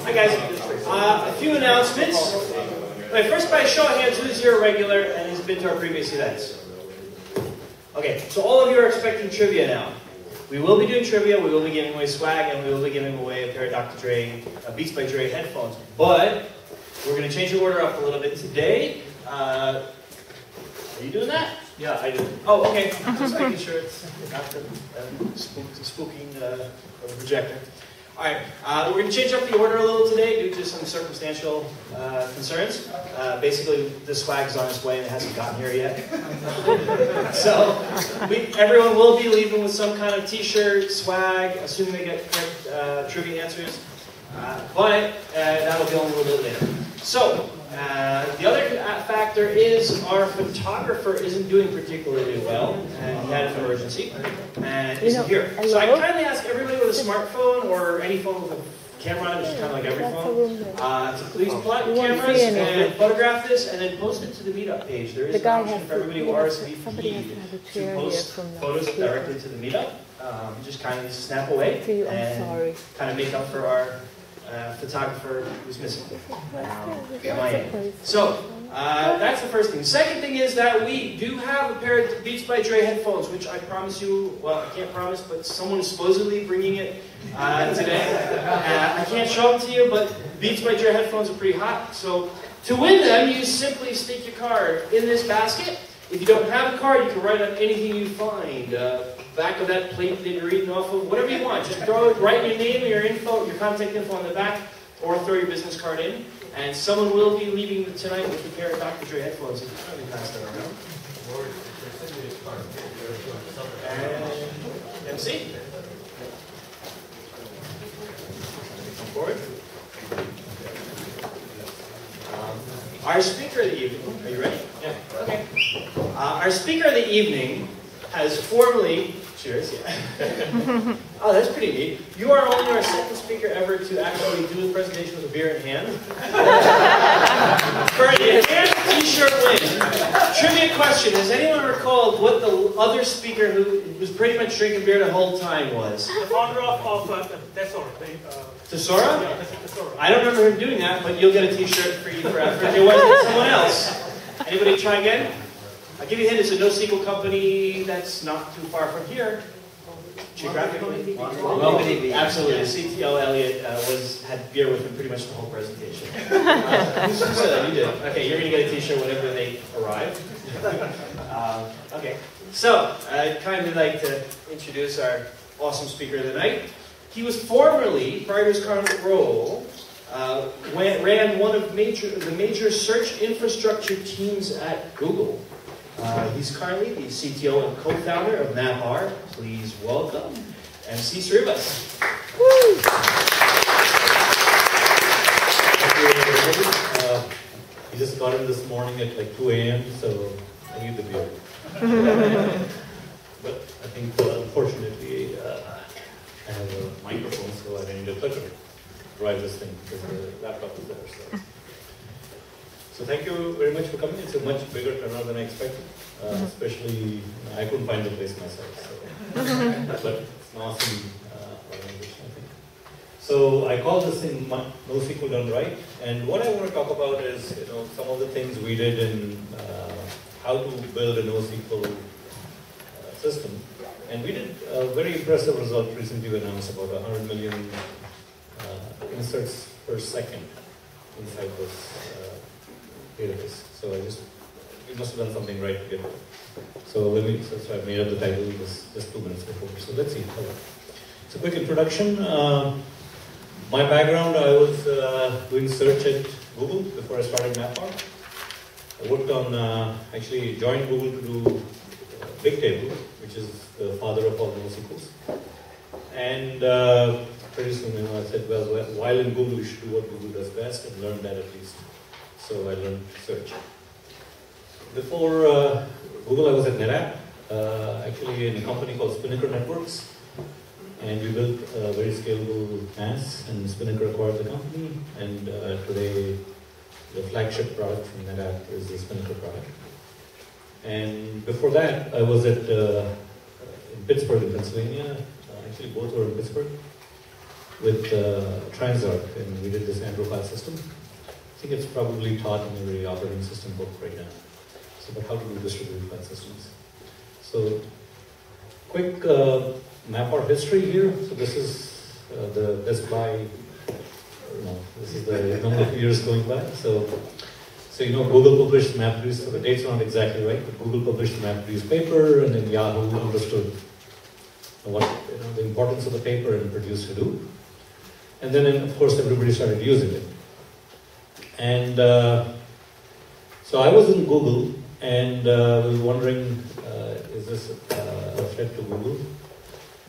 Hi guys. A few announcements. Right, first, by a show of hands, who's here regular and has been to our previous events? Okay, so all of you are expecting trivia now. We will be doing trivia, we will be giving away swag, and we will be giving away a pair of Dr. Dre Beats by Dre headphones. But we're going to change the order up a little bit today. Are you doing that? Yeah, I do. Oh, okay. Just making sure it's not the spooking the projector. All right, we're going to change up the order a little today due to some circumstantial concerns. Basically, the swag's on its way and it hasn't gotten here yet. So, everyone will be leaving with some kind of t-shirt, swag, assuming they get correct trivia answers. But that'll be on a little bit later. So, the other factor is our photographer isn't doing particularly well, and he had an emergency, and isn't here. So I kindly ask everybody with a smartphone or any phone with a camera, which is kind of like every phone, to please pull out your cameras and photograph this, and then post it to the meetup page. There is an option for everybody who RSVP'd to post photos directly to the meetup. Just kind of snap away and kind of make up for our photographer who's missing. So, that's the first thing. Second thing is that we do have a pair of Beats by Dre headphones, which I promise you, well, I can't promise, but someone is supposedly bringing it today. I can't show them to you, but Beats by Dre headphones are pretty hot. So, to win them, you simply stick your card in this basket. If you don't have a card, you can write on anything you find. Back of that plate that you're reading off of, whatever you want. Just throw it, write your name, your info, your contact info on the back, or throw your business card in. And someone will be leaving tonight with a pair of Dr. Dre headphones. If you can really pass that around. And MC. Come forward. Our speaker of the evening, are you ready? Yeah. Okay. Our speaker of the evening has formally, cheers, yeah. Oh, that's pretty neat. You are only our second speaker ever to actually do a presentation with a beer in hand. For an enhanced t-shirt win, trivia question, has anyone recalled what the other speaker who was pretty much drinking beer the whole time was? The founder of Tesora. Tesora? Yeah, Tesora. I don't remember him doing that, but you'll get a t-shirt for you for effort. It wasn't someone else. Anybody try again? I'll give you a hint, it's a NoSQL company that's not too far from here. Geographically? LevelDB. Absolutely. CTO Elliot had beer with him pretty much the whole presentation. Who said that? You did. Okay, you're going to get a t-shirt whenever they arrive. Okay, so I'd kindly like to introduce our awesome speaker of the night. He was formerly, prior to his current role, ran one of the major search infrastructure teams at Google. He's currently the CTO and co-founder of MapR. Please welcome MC Srivas. Thank you, everybody. We just got in this morning at like 2 a.m., so I need the beer. But I think, unfortunately, I have a microphone, so I need a clicker to drive this thing because the laptop is there. So thank you very much for coming. It's a much bigger turnout than I expected. Especially, I couldn't find the place myself. So. But it's an awesome organization, I think. So I call this thing NoSQL done right. And what I want to talk about is, some of the things we did in how to build a NoSQL system. And we did a very impressive result recently. We announced about 100 million inserts per second inside this database. So we must have done something right to get there. So I made up the title just 2 minutes before. So let's see. So quick introduction. My background, I was doing search at Google before I started MapR. I worked on, actually joined Google to do Bigtable, which is the father of all NoSQLs. And pretty soon, I said, well, while in Google, you should do what Google does best and learn that at least. So I learned search. Before Google, I was at NetApp, actually in a company called Spinnaker Networks. And we built a very scalable NAS, and Spinnaker acquired the company. And today, the flagship product from NetApp is the Spinnaker product. And before that, I was at in Pittsburgh, in Pennsylvania. Actually, both were in Pittsburgh. with Transarc, and we did this Android file system. I think it's probably taught in every operating system book right now. So, but how to do distributed file systems. So, quick MapR history here. So this is the best by, this is the number of years going by. So Google published MapR, so the dates are not exactly right, but Google published the MapR paper, and then Yahoo understood the importance of the paper and produced Hadoop. And then, of course, everybody started using it. And so I was in Google, and was wondering, is this a threat to Google?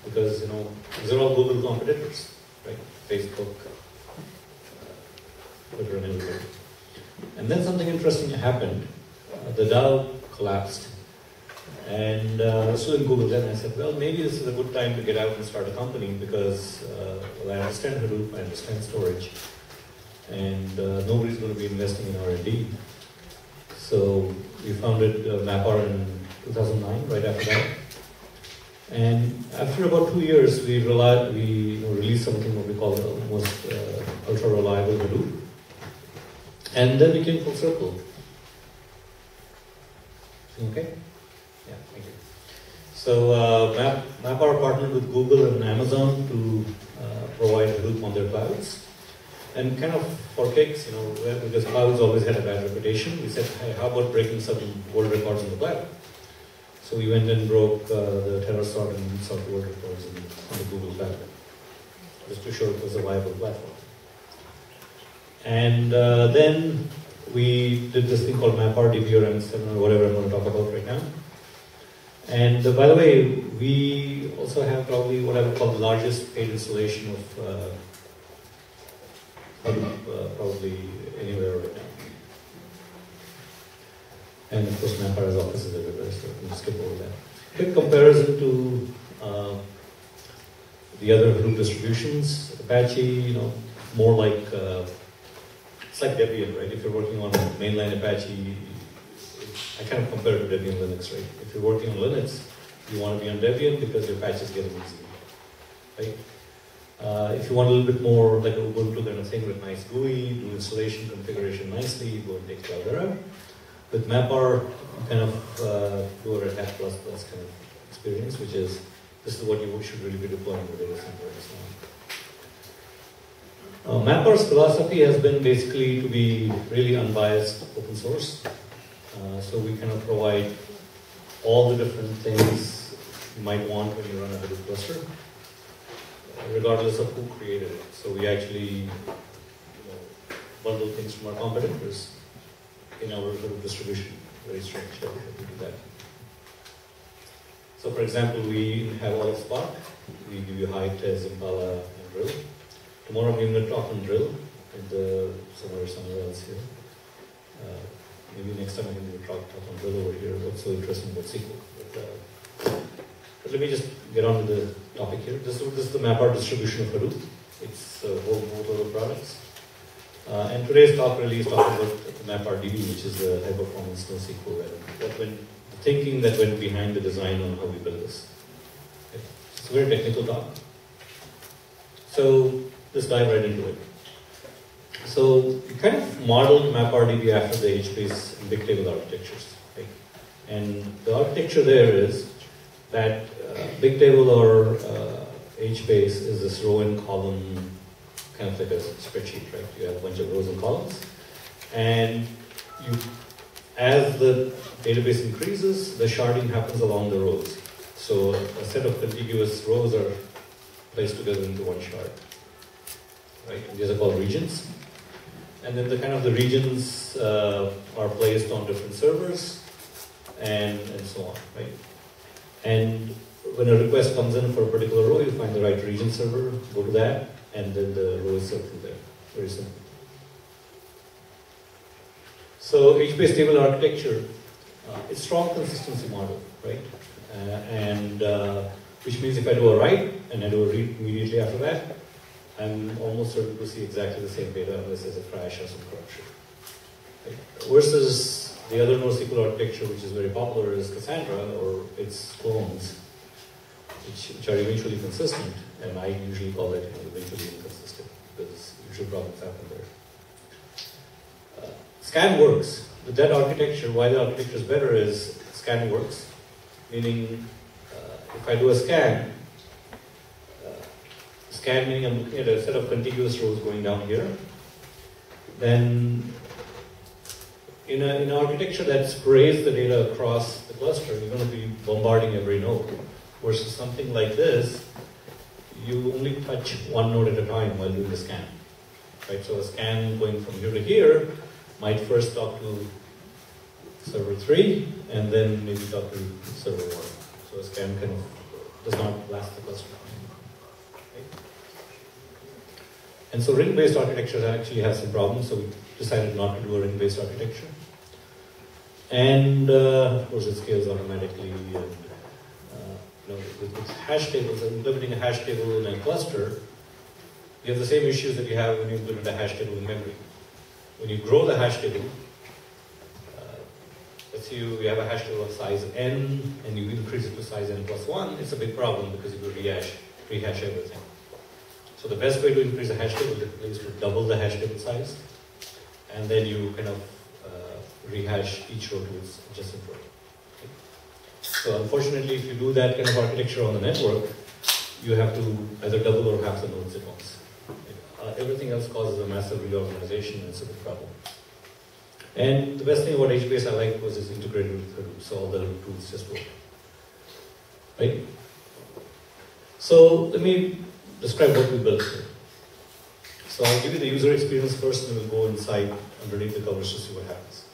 Because, these are all Google competitors, right? Facebook, Twitter, and everybody. And then something interesting happened. The Dow collapsed. And I was still in Google then. I said, well, maybe this is a good time to get out and start a company because, I understand Hadoop, I understand storage, and nobody's going to be investing in R&D. So we founded MapR in 2009, right after that. And after about 2 years, we released something what we call the most ultra-reliable Hadoop. And then we came full circle. Okay? Yeah, thank you. So MapR partnered with Google and Amazon to provide Hadoop on their clouds. And kind of for kicks, because clouds always had a bad reputation, we said, hey, how about breaking some world records in the cloud? So we went and broke the Terrasort and South world records on the Google cloud, just to show it was a viable platform. And then we did this thing called MapR-DB or M7 or whatever I'm going to talk about right now. And by the way, we also have probably what I would call the largest paid installation of Hadoop probably anywhere right now. And of course, MapR has offices everywhere, so we'll skip over that. Quick comparison to the other Hadoop distributions. Apache, more like it's like Debian, right? If you're working on mainline Apache, I kind of compare it to Debian Linux, right? If you're working on Linux, you want to be on Debian because your patches get easy, right? If you want a little bit more like a Ubuntu kind of thing with nice GUI, do installation configuration nicely, you go and take Cloudera. With MapR, you kind of do a Red Hat plus kind of experience, which is, this is what you should really be deploying in the data center and so on. MapR's philosophy has been basically to be really unbiased open source. So we kind of provide all the different things you might want when you run a Hadoop cluster, regardless of who created it. So we actually bundle things from our competitors in our Hadoop distribution. Very strange that we do that. So for example, we have all of Spark. We give you Hive, Tez, Impala, and Drill. Tomorrow I'm going to talk on Drill and somewhere else here. Maybe next time I'm going to talk on Drill over here. What's so interesting about SQL? But let me just get on to the topic here. This is the MapR distribution of Hadoop. It's both of the products. And today's talk really is talking about MapR-DB, which is the high-performance NoSQL, and the thinking that went behind the design on how we build this. Okay. It's a very technical talk. So let's dive right into it. So we kind of modeled MapR-DB after the HBase and big table architectures. Okay? And the architecture there is that big table or HBase is this row and column, kind of like a spreadsheet, right? You have a bunch of rows and columns, and as the database increases, the sharding happens along the rows. So a set of contiguous rows are placed together into one shard, right? And these are called regions. And then the regions are placed on different servers, and so on, right? And when a request comes in for a particular row, you find the right region server, go to that, and then the row is served through there. Very simple. So HBase table architecture, it's strong consistency model, right? Which means if I do a write and I do a read immediately after that, I'm almost certain to see exactly the same data unless there's a crash or some corruption. Right? Versus the other NoSQL architecture, which is very popular, is Cassandra or its clones, which are eventually consistent, and I usually call it eventually inconsistent. problems happen there. Scan works. With that architecture, why the architecture is better is scan works. Meaning, if I do a scan meaning I'm looking at a set of contiguous rows going down here, then in an architecture that sprays the data across the cluster, you're going to be bombarding every node. Versus something like this, you only touch one node at a time while doing the scan. Right? So a scan going from here to here might first talk to server 3 and then maybe talk to server 1. So a scan kind of does not last the cluster. Right? And so ring-based architecture actually has some problems, so we decided not to do a ring-based architecture. And of course it scales automatically. And with hash tables, implementing a hash table in a cluster, you have the same issues that you have when you implement a hash table in memory. When you grow the hash table, let's say you have a hash table of size n and you increase it to size n plus 1, it's a big problem because you will rehash everything. So the best way to increase a hash table is to double the hash table size, and then you kind of rehash each row to its adjacent row. Okay. So unfortunately, if you do that kind of architecture on the network, you have to either double or half the nodes at once. Everything else causes a massive reorganization, and it's a big problem. And the best thing about HBase I liked was it's integrated with Hadoop, so all the Hadoop tools just work. Right? So let me describe what we built here. So I'll give you the user experience first, and we'll go inside underneath the covers to see what happens.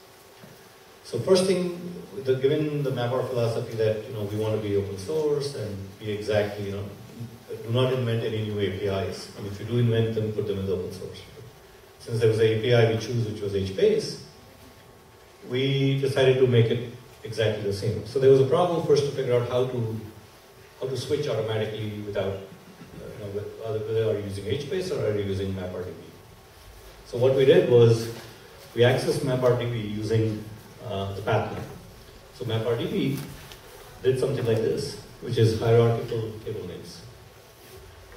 So first thing, given the MapR philosophy that we want to be open source and be exactly, do not invent any new APIs. And if you do invent them, put them in the open source. Since there was an API we chose, which was HBase, we decided to make it exactly the same. So there was a problem first to figure out how to switch automatically without, whether are you using HBase or are you using MapR-DB. So what we did was we accessed MapR-DB using the path name. So MapR-DB did something like this, which is hierarchical table names.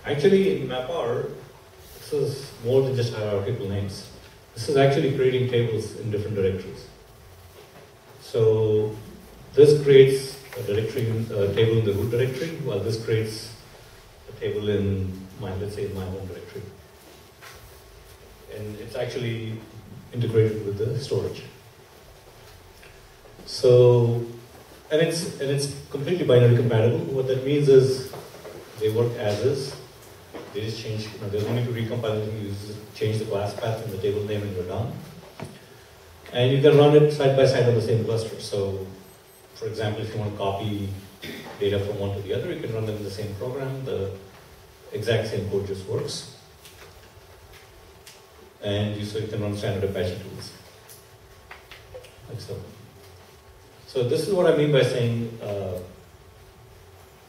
Actually, in MapR, this is more than just hierarchical names. This is actually creating tables in different directories. So this creates a table in the root directory, while this creates a table in let's say, in my home directory. And it's actually integrated with the storage. So, and it's completely binary compatible. What that means is they work as is. They just change, there's no need to recompile anything. You just change the class path and the table name and you're done. And you can run it side by side on the same cluster. So, for example, if you want to copy data from one to the other, you can run them in the same program. The exact same code just works. And so you can run standard Apache tools. Like so. So this is what I mean by saying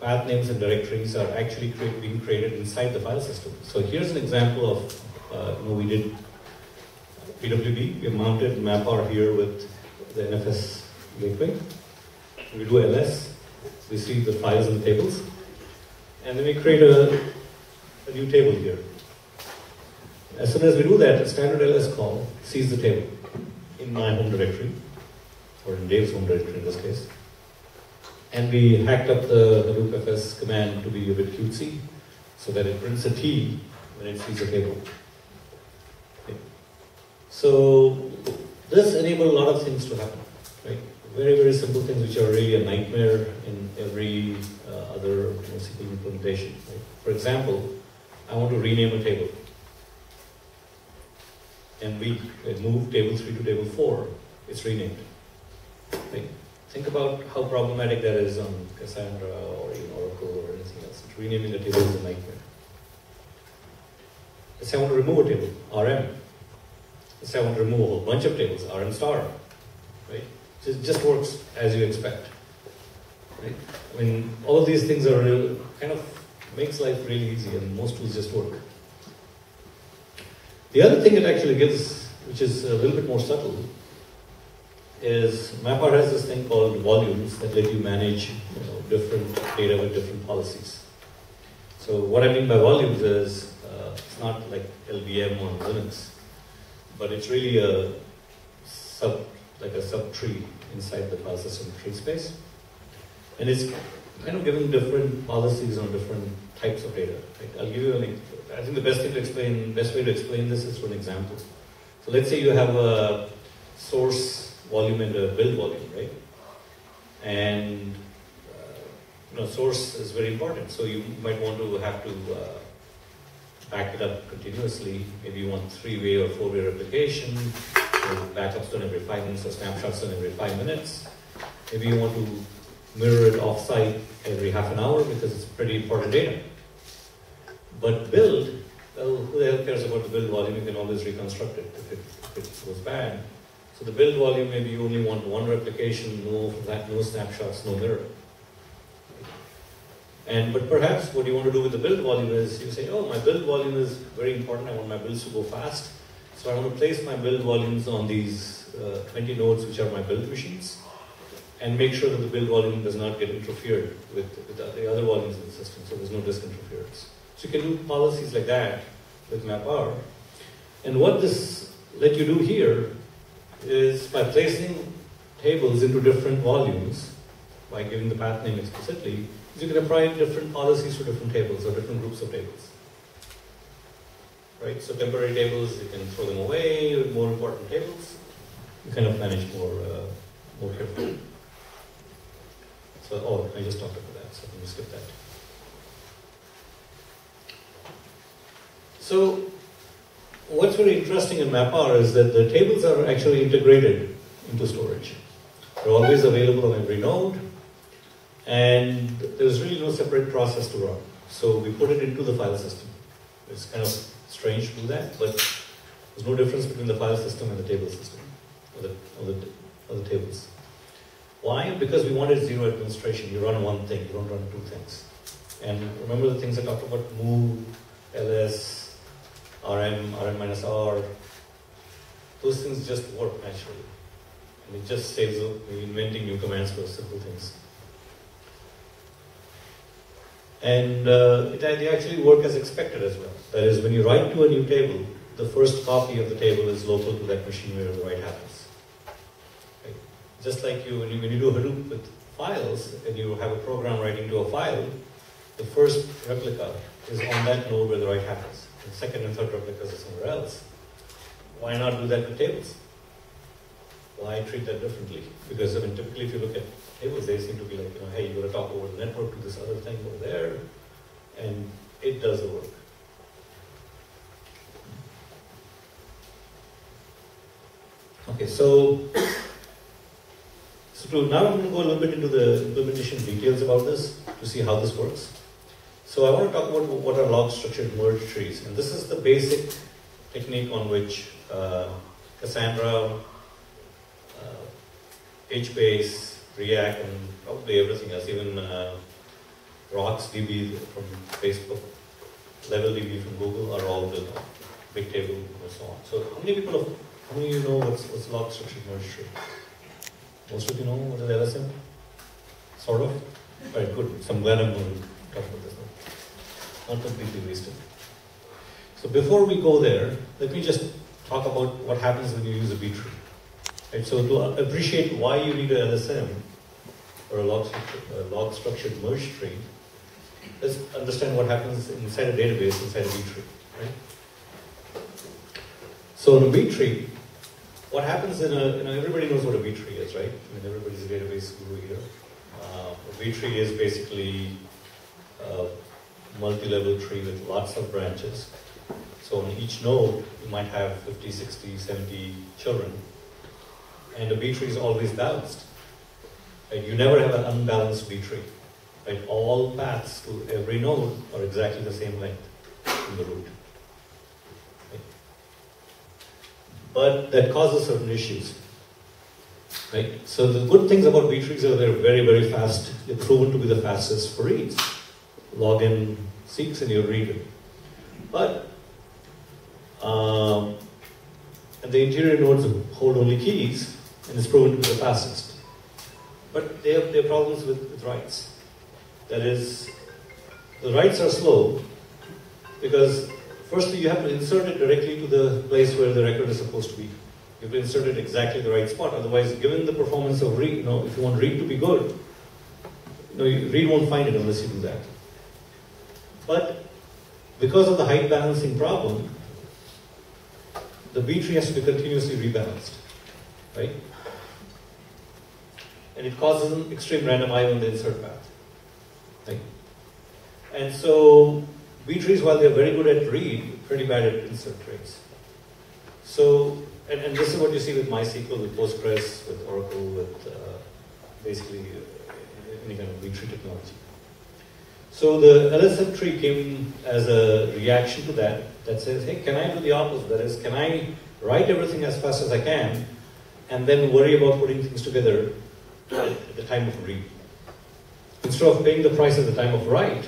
path names and directories are actually being created inside the file system. So here's an example of, we did PWD. We mounted MapR here with the NFS gateway. We do ls. We see the files and the tables. And then we create a new table here. As soon as we do that, a standard ls call sees the table in my home directory, or in Dave's home directory in this case. And we hacked up the Hadoop FS command to be a bit cutesy, so that it prints a T when it sees a table. Okay. So this enabled a lot of things to happen, right? Very, very simple things which are really a nightmare in every other NoSQL implementation. Right? For example, I want to rename a table. And we move table 3 to table 4, it's renamed. Right? Think about how problematic that is on Cassandra or even Oracle or anything else. Renaming a table is a nightmare. Let's say I want to remove a table, RM. Let's say I want to remove a whole bunch of tables, RM star. Right? It just works as you expect. Right? I mean, all of these things are kind of makes life really easy, and most tools just work. The other thing it actually gives, which is a little bit more subtle, is MapR has this thing called volumes that let you manage different data with different policies. So So what I mean by volumes is, it's not like LVM on Linux, but it's really a subtree inside the file system tree space. And it's kind of giving different policies on different types of data. Right? I'll give you I think the best way to explain this is through an example. So let's say you have a source volume and a build volume, right? And source is very important. So you might want to have to back it up continuously. Maybe you want 3-way or 4-way replication. So backups done every 5 minutes or snapshots done every 5 minutes. Maybe you want to mirror it offsite every half an hour because it's pretty important data. But build, well, who the hell cares about the build volume? You can always reconstruct it if it goes bad. So the build volume, maybe you only want 1 replication, no snapshots, no mirror. But perhaps what you want to do with the build volume is you say, oh, my build volume is very important. I want my builds to go fast. So I want to place my build volumes on these 20 nodes, which are my build machines, and make sure that the build volume does not get interfered with the other volumes in the system, so there's no disk interference. So you can do policies like that with MapR. And what this let you do here is by placing tables into different volumes, by giving the path name explicitly, you can apply different policies for different tables or different groups of tables. Right? So temporary tables, you can throw them away. With more important tables, you kind of manage more carefully. So, I just talked about that, so I'm going to skip that. So, what's very interesting in MapR is that the tables are actually integrated into storage. They're always available on every node, and there's really no separate process to run. So we put it into the file system. It's kind of strange to do that, but there's no difference between the file system and the table system, or the tables. Why? Because we wanted zero administration. You run one thing, you don't run 2 things. And remember the things I talked about, move, ls, rm, rm-r, those things just work naturally. And it just saves inventing new commands for simple things. And they actually work as expected as well. That is, when you write to a new table, the first copy of the table is local to that machine where the write happens. Right? Just like when you do Hadoop with files, and you have a program writing to a file, the first replica is on that node where the write happens. The second and third replicas are somewhere else. Why not do that with tables? Why treat that differently? Because typically if you look at tables, they seem to be like, hey, you got to talk over the network to this other thing over there, and it does the work. Okay, so now I'm going to go a little bit into the implementation details about this to see how this works. So I want to talk about what are log structured merge trees, and this is the basic technique on which Cassandra, HBase, React, and probably everything else, even RocksDB from Facebook, LevelDB from Google are all built on Bigtable and so on. So how many of you know what's log structured merge tree? Most of you know what is LSM? Sort of? Alright, good. So I'm glad I'm going to talk about this now. Not completely wasted. So before we go there, let me just talk about what happens when you use a B tree. Right, so to appreciate why you need a LSM, or a log structured merge tree, let's understand what happens inside a database, inside a B tree. Right? So in a B tree, what happens everybody knows what a B tree is, right? I mean, everybody's a database guru here. A B tree is basically a multi-level tree with lots of branches. So on each node, you might have 50, 60, 70 children. And a B tree is always balanced. Right? You never have an unbalanced B tree. Right? All paths to every node are exactly the same length in the root. Right? But that causes certain issues. Right? So the good things about B trees are they're very, very fast. They're proven to be the fastest for reads. Log in seeks and you read it. But and the interior nodes hold only keys, and it's proven to be the fastest. But they have problems with writes. That is, the writes are slow because firstly you have to insert it directly to the place where the record is supposed to be. You have to insert it exactly the right spot. Otherwise, given the performance of read, if you want read to be good, read won't find it unless you do that. But because of the height balancing problem, the B tree has to be continuously rebalanced, right? And it causes an extreme random eye on the insert path, right? And so B trees, while they're very good at read, pretty bad at insert rates. So, and this is what you see with MySQL, with Postgres, with Oracle, with basically any kind of B tree technology. So the LSM tree came as a reaction to that says, hey, can I do the opposite? That is, can I write everything as fast as I can and then worry about putting things together at the time of read? Instead of paying the price at the time of write,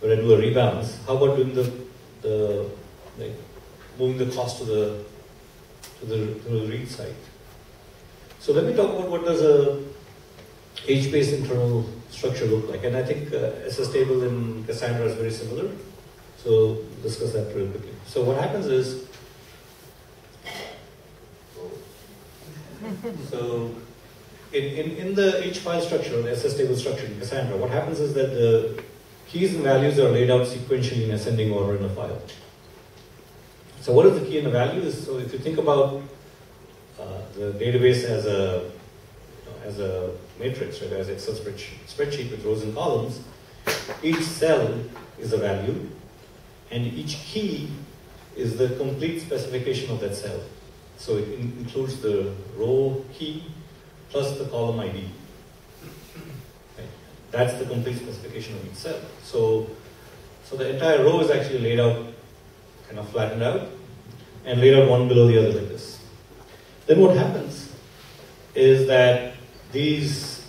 when I do a rebalance, how about doing moving the cost to the read side? So let me talk about what does a HBase internal structure look like. And I think SS table in Cassandra is very similar. So discuss that real quickly. So what happens is, so in the H file structure, the SS table structure in Cassandra, what happens is that the keys and values are laid out sequentially in ascending order in a file. So what is the key and the value? So if you think about the database as a matrix, right, as an Excel spreadsheet with rows and columns, each cell is a value, and each key is the complete specification of that cell. So it includes the row key plus the column ID. Right? That's the complete specification of each cell. So the entire row is actually laid out, kind of flattened out, and laid out one below the other like this. Then what happens is that these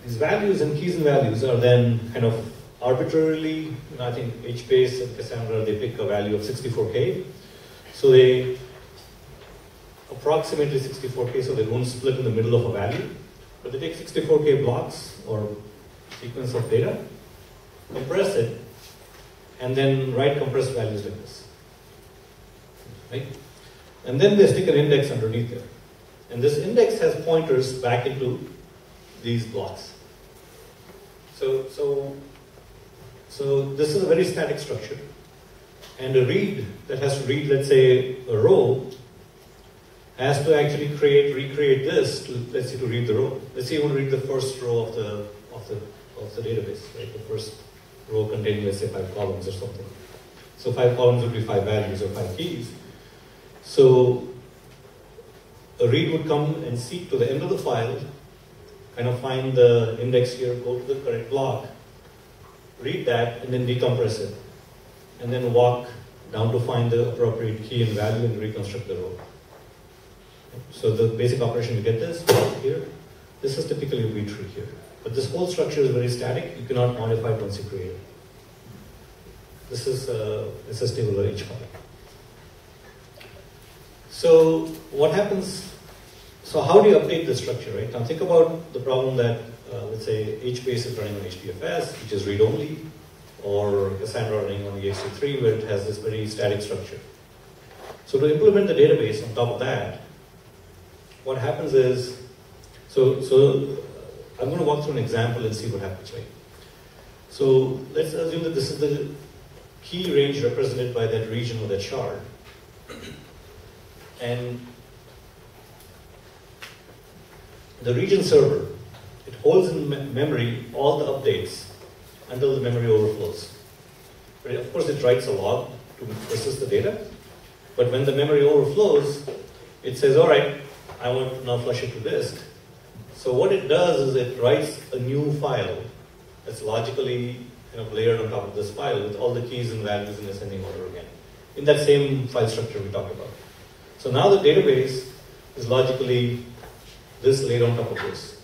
values and keys and values are then kind of arbitrarily, I think HBase and Cassandra, they pick a value of 64K. So they approximately 64K, so they don't split in the middle of a value, but they take 64K blocks or sequence of data, compress it, and then write compressed values like this. Right? And then they stick an index underneath there. And this index has pointers back into these blocks. So this is a very static structure. And a read that has to read, let's say, a row, has to actually recreate this to, let's say, to read the row. Let's say you want to read the first row of the database, right? The first row containing, let's say, 5 columns or something. So 5 columns would be 5 values or 5 keys. So a read would come and seek to the end of the file, kind of find the index here, go to the correct block, read that, and then decompress it, and then walk down to find the appropriate key and value and reconstruct the row. So the basic operation, you get this here. This is typically a B tree here. But this whole structure is very static. You cannot modify it once you create it. This is table or H file. So what happens? So how do you update the structure, right? Now think about the problem that, let's say, HBase is running on HDFS, which is read-only, or Cassandra running on the EXT3, where it has this very static structure. So to implement the database on top of that, what happens is, so I'm going to walk through an example and see what happens, right? So let's assume that this is the key range represented by that region or that shard. And the region server, it holds in memory all the updates until the memory overflows. Right? Of course, it writes a log to persist the data, but when the memory overflows, it says, all right, I want to now flush it to disk. So what it does is it writes a new file that's logically kind of layered on top of this file with all the keys and values in ascending order again, in that same file structure we talked about. So now the database is logically this laid on top of this.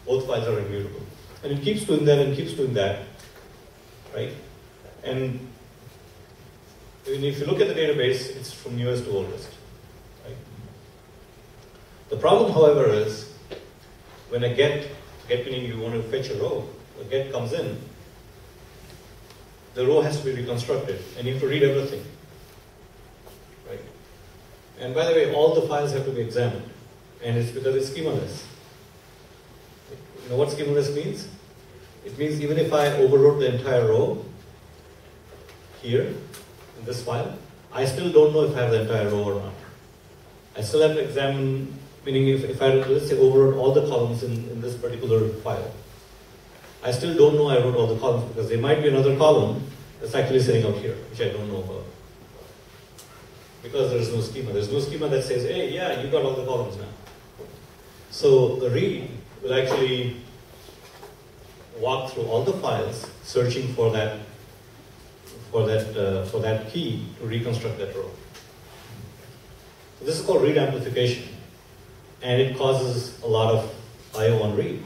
Both files are immutable. And it keeps doing that and keeps doing that, right? And if you look at the database, it's from newest to oldest, right? The problem, however, is when a get meaning you want to fetch a row, a get comes in, the row has to be reconstructed, and you have to read everything. Right? And by the way, all the files have to be examined, and it's because it's schemaless. You know what schemaless means? It means even if I overwrote the entire row here in this file, I still don't know if I have the entire row or not. I still have to examine, meaning if I, let's say, overwrote all the columns in this particular file, I still don't know I wrote all the columns because there might be another column that's actually sitting out here, which I don't know about. Because there's no schema. There's no schema that says, hey, yeah, you got all the columns now. So the read will actually walk through all the files, searching for that key to reconstruct that row. So this is called read amplification, and it causes a lot of I/O on read.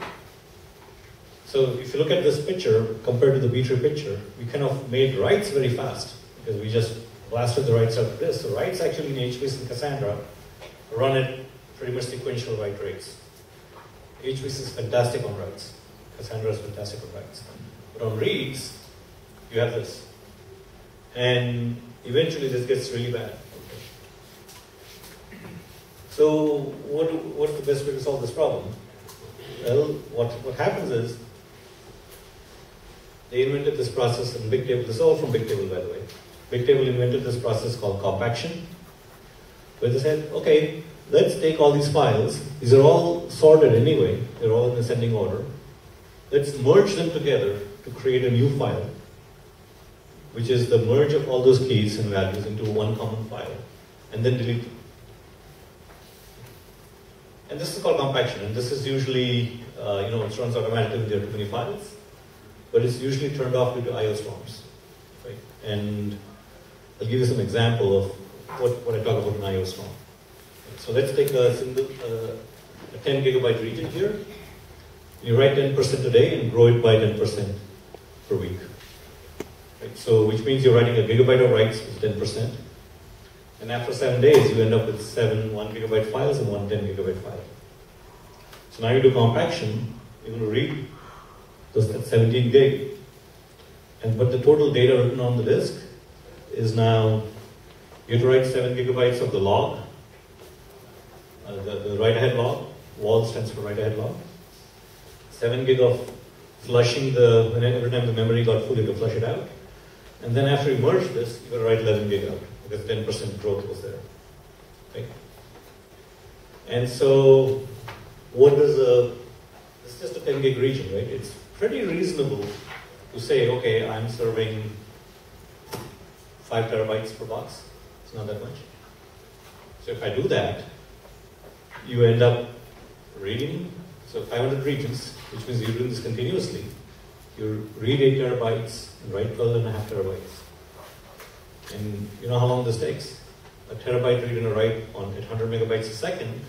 So if you look at this picture compared to the B-tree picture, we kind of made writes very fast because we just blasted the writes out of this. So writes actually in HBase and Cassandra run at pretty much sequential write rates. HBase is fantastic on writes. Cassandra is fantastic on writes. But on reads, you have this. And eventually this gets really bad. So what's the best way to solve this problem? Well, what happens is, they invented this process in Bigtable. This is all from Bigtable, by the way. Bigtable invented this process called Compaction, where they said, okay, let's take all these files. These are all sorted anyway. They're all in ascending order. Let's merge them together to create a new file, which is the merge of all those keys and values into one common file, and then delete them. And this is called compaction, and this is usually, it runs automatically when there are too many files, but it's usually turned off due to I/O storms. Right? And I'll give you some example of what I talk about in I/O storm. So let's take a 10 gigabyte region here. You write 10% a day and grow it by 10% per week. Right? So which means you're writing a gigabyte of writes with 10%. And after 7 days, you end up with 7 1 gigabyte files and one 10 gigabyte file. So now you do compaction, you're going to read those 17 gig. But the total data written on the disk is now, you have to write 7 gigabytes of the log, the write-ahead log. WAL stands for write-ahead log. 7 gig of flushing every time the memory got full, you have to flush it out. And then after you merge this, you've got to write 11 gig out, because 10% growth was there. Okay? And so, this is just a 10 gig region, right? It's pretty reasonable to say, okay, I'm serving 5 terabytes per box. It's not that much. So if I do that, you end up reading, so 500 regions, which means you're doing this continuously. You read 8 terabytes and write 12.5 terabytes. And you know how long this takes? A terabyte read and a write on 800 megabytes a second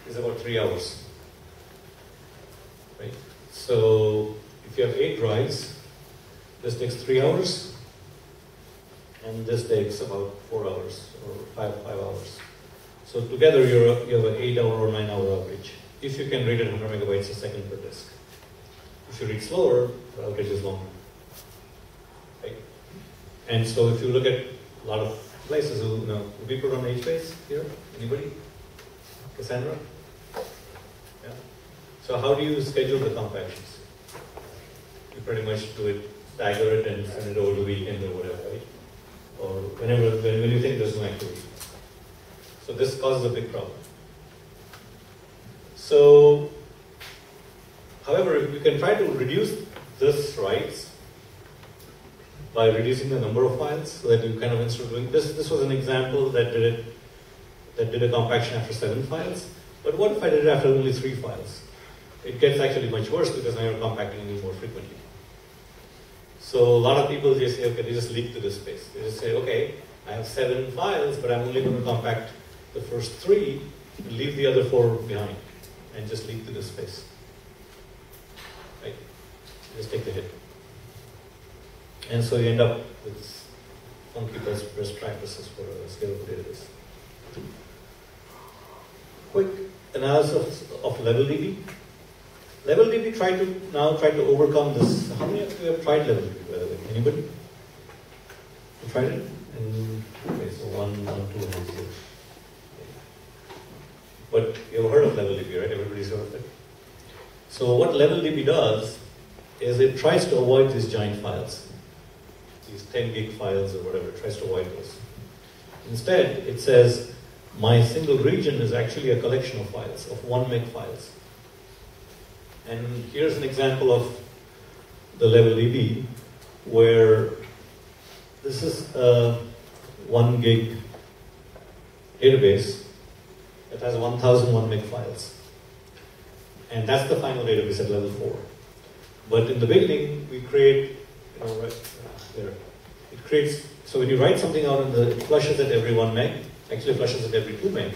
is about 3 hours. Right? So if you have 8 drives, this takes 3 hours, and this takes about 4 hours or 5 hours. So together you have an 8 hour or 9 hour average, if you can read at 100 megabytes a second per disk. If you read slower, the average is longer. Right? And so if you look at a lot of places, do people run HBase here? Anybody? Cassandra? Yeah. So how do you schedule the compactions? You pretty much do it, stagger it and send it over the weekend or whatever, right? Or when you think there's no activity. So this causes a big problem. So, however, you can try to reduce this writes by reducing the number of files, so that you kind of, instead of doing this was an example that did a compaction after 7 files. But what if I did it after only 3 files? It gets actually much worse because now you're compacting it more frequently. So a lot of people just say, okay, they just leak to this space. They just say, okay, I have 7 files, but I'm only going to compact the first 3 and leave the other 4 behind and just leak to this space. Right? Just take the hit. And so you end up with funky best practices for a scalable database. Quick analysis of LevelDB. LevelDB tried to overcome this. How many of you have tried LevelDB, by the way? Anybody? tried it? And, okay, so 1, 1, 2, and 0. But you've heard of LevelDB, right? Everybody's heard of it. So what LevelDB does is it tries to avoid these giant files, these 10 gig files or whatever. It tries to avoid those. Instead, it says my single region is actually a collection of files, of 1 meg files. And here's an example of the LevelDB where this is a 1 gig database that has 1001 meg files. And that's the final database at level 4. But in the beginning, we create, right there, it creates, so when you write something out, it flushes at every 1 meg, actually flushes at every 2 meg.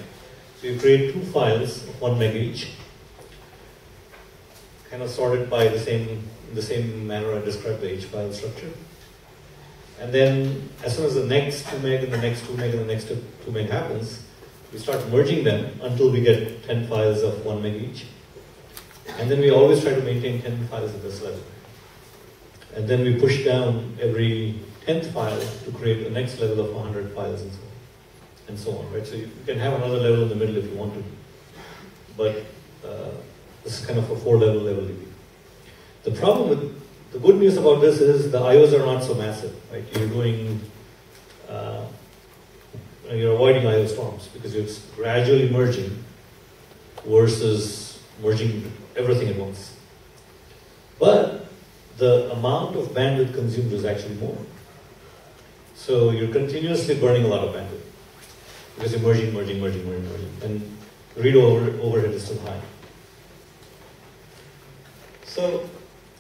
So you create 2 files of 1 meg each, kind of sorted by the same manner I described the H file structure. And then as soon as the next 2 meg and the next 2 meg and the next 2 meg happens, we start merging them until we get 10 files of 1 meg each. And then we always try to maintain 10 files at this level. And then we push down every 10th file to create the next level of 100 files and so on, right? So you can have another level in the middle if you want to. But this is kind of a 4-level LevelDB. The problem with, the good news about this is the IOs are not so massive, right? You're doing, you're avoiding IO storms because you're gradually merging versus merging everything at once. But the amount of bandwidth consumed is actually more. So you're continuously burning a lot of bandwidth because you're merging. And read overhead is still high. So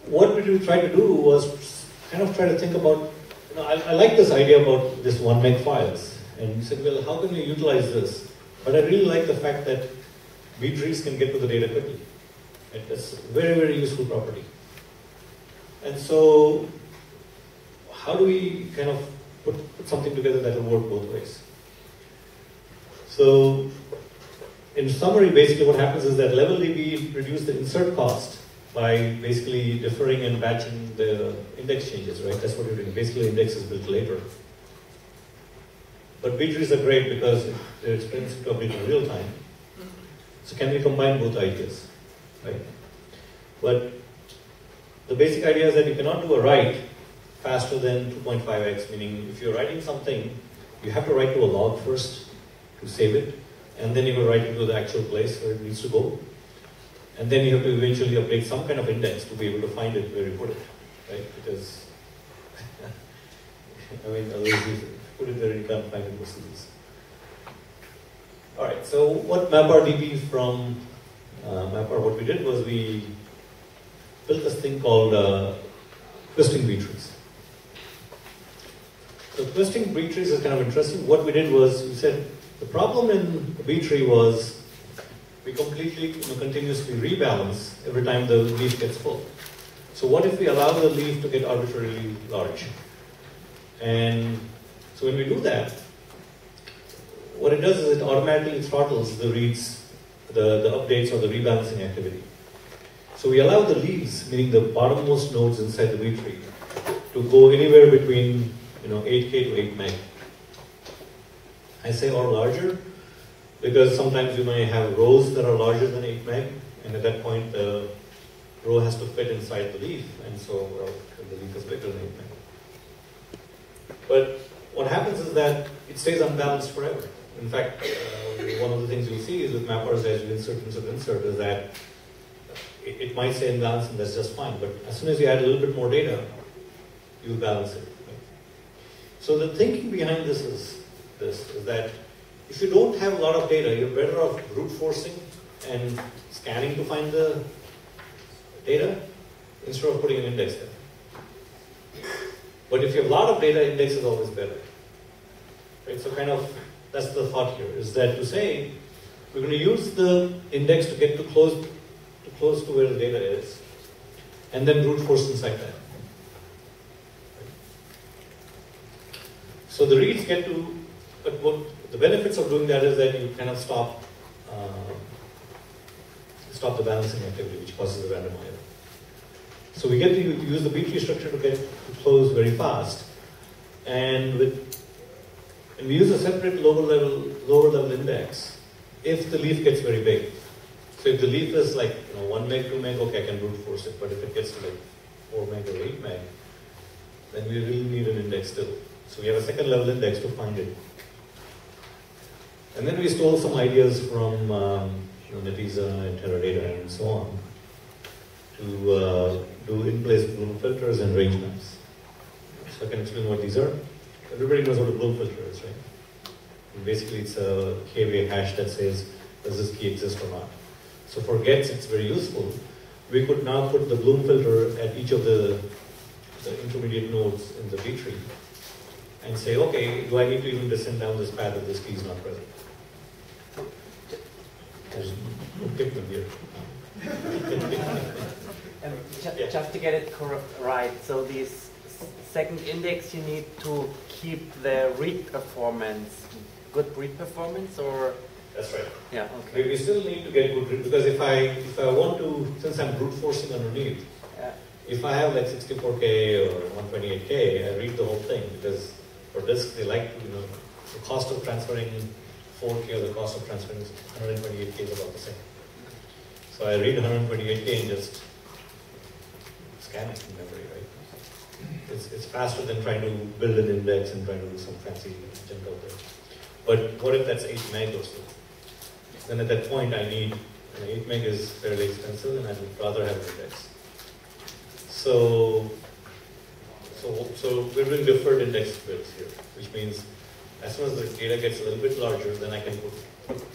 what we tried to do was kind of try to think about, I like this idea about this 1 meg files. And we said, well, how can we utilize this? But I really like the fact that B trees can get to the data quickly. It's a very, very useful property. And so how do we kind of put something together that will work both ways? So in summary, basically what happens is that LevelDB reduced the insert cost by basically deferring and batching the index changes, right? That's what you're doing. Basically, the index is built later. But B trees are great because they're expensive to update in real time. So can we combine both ideas, right? But the basic idea is that you cannot do a write faster than 2.5x, meaning if you're writing something, you have to write to a log first to save it, and then you will write it to the actual place where it needs to go. And then you have to eventually update some kind of index to be able to find it where you put it, right? Because, I mean, otherwise you put it there and you can't find it most of these. All right, so what MapR-DB from MapR, what we did was we built this thing called twisting B trees. So twisting B trees is kind of interesting. What we did was we said the problem in a B tree was we completely continuously rebalance every time the leaf gets full. So what if we allow the leaf to get arbitrarily large? And so when we do that, what it does is it automatically throttles the reads, the updates or the rebalancing activity. So we allow the leaves, meaning the bottommost nodes inside the B tree, to go anywhere between 8K to 8 meg. I say or larger because sometimes you may have rows that are larger than 8 meg, and at that point the row has to fit inside the leaf, and so the leaf is bigger than 8 meg. But what happens is that it stays unbalanced forever. In fact, one of the things you'll see is with MapR's as you insert is that it might stay imbalanced and that's just fine, but as soon as you add a little bit more data, you'll balance it. Right? So the thinking behind this is that if you don't have a lot of data, you're better off brute forcing and scanning to find the data instead of putting an index there. But if you have a lot of data, index is always better. Right? So kind of that's the thought here, is that to say we're going to use the index to get close to where the data is, and then brute force inside that. So the reads get to, but what the benefits of doing that is that you kind of stop the balancing activity, which causes the random IO. So we get to use the B tree structure to get to close very fast, and with And we use a separate lower level index if the leaf gets very big. So if the leaf is like 1 meg, 2 meg, okay, I can brute force it. But if it gets to like 4 meg or 8 meg, then we really need an index still. So we have a second level index to find it. And then we stole some ideas from Netezza and Teradata and so on to do in-place Bloom filters and range maps. So I can explain what these are. Everybody knows what a Bloom filter is, right? And basically, it's a k-way hash that says, does this key exist or not? So for gets, it's very useful. We could now put the Bloom filter at each of the intermediate nodes in the B tree and say, okay, do I need to even descend down this path if this key is not present? There's no pigment here. And just to get it right, so this second index, you need to keep the read performance, good read performance, or? That's right. Yeah, okay. We still need to get good read, because if I want to, since I'm brute forcing underneath, if I have like 64K or 128K, I read the whole thing, because for disk, they like to, the cost of transferring 4K or the cost of transferring 128K is about the same. So I read 128K and just scan it in memory, right? It's faster than trying to build an index and trying to do some fancy junk out there. But what if that's 8 meg or so? Then at that point I need, 8 meg is fairly expensive and I would rather have an index. So we're doing deferred index builds here, which means as soon as the data gets a little bit larger, then I can put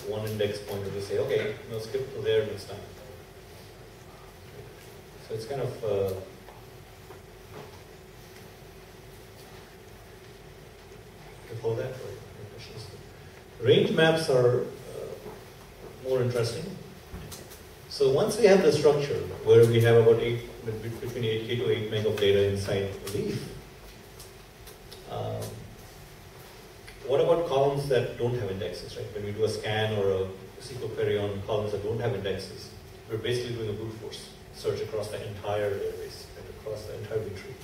one index pointer to say, okay, skip to there next time. So it's kind of before that, right? Range maps are more interesting. So once we have the structure where we have about between 8K to 8 meg of data inside the leaf, what about columns that don't have indexes, right? When we do a scan or a SQL query on columns that don't have indexes, we're basically doing a brute force search across the entire database, right? Across the entire B tree.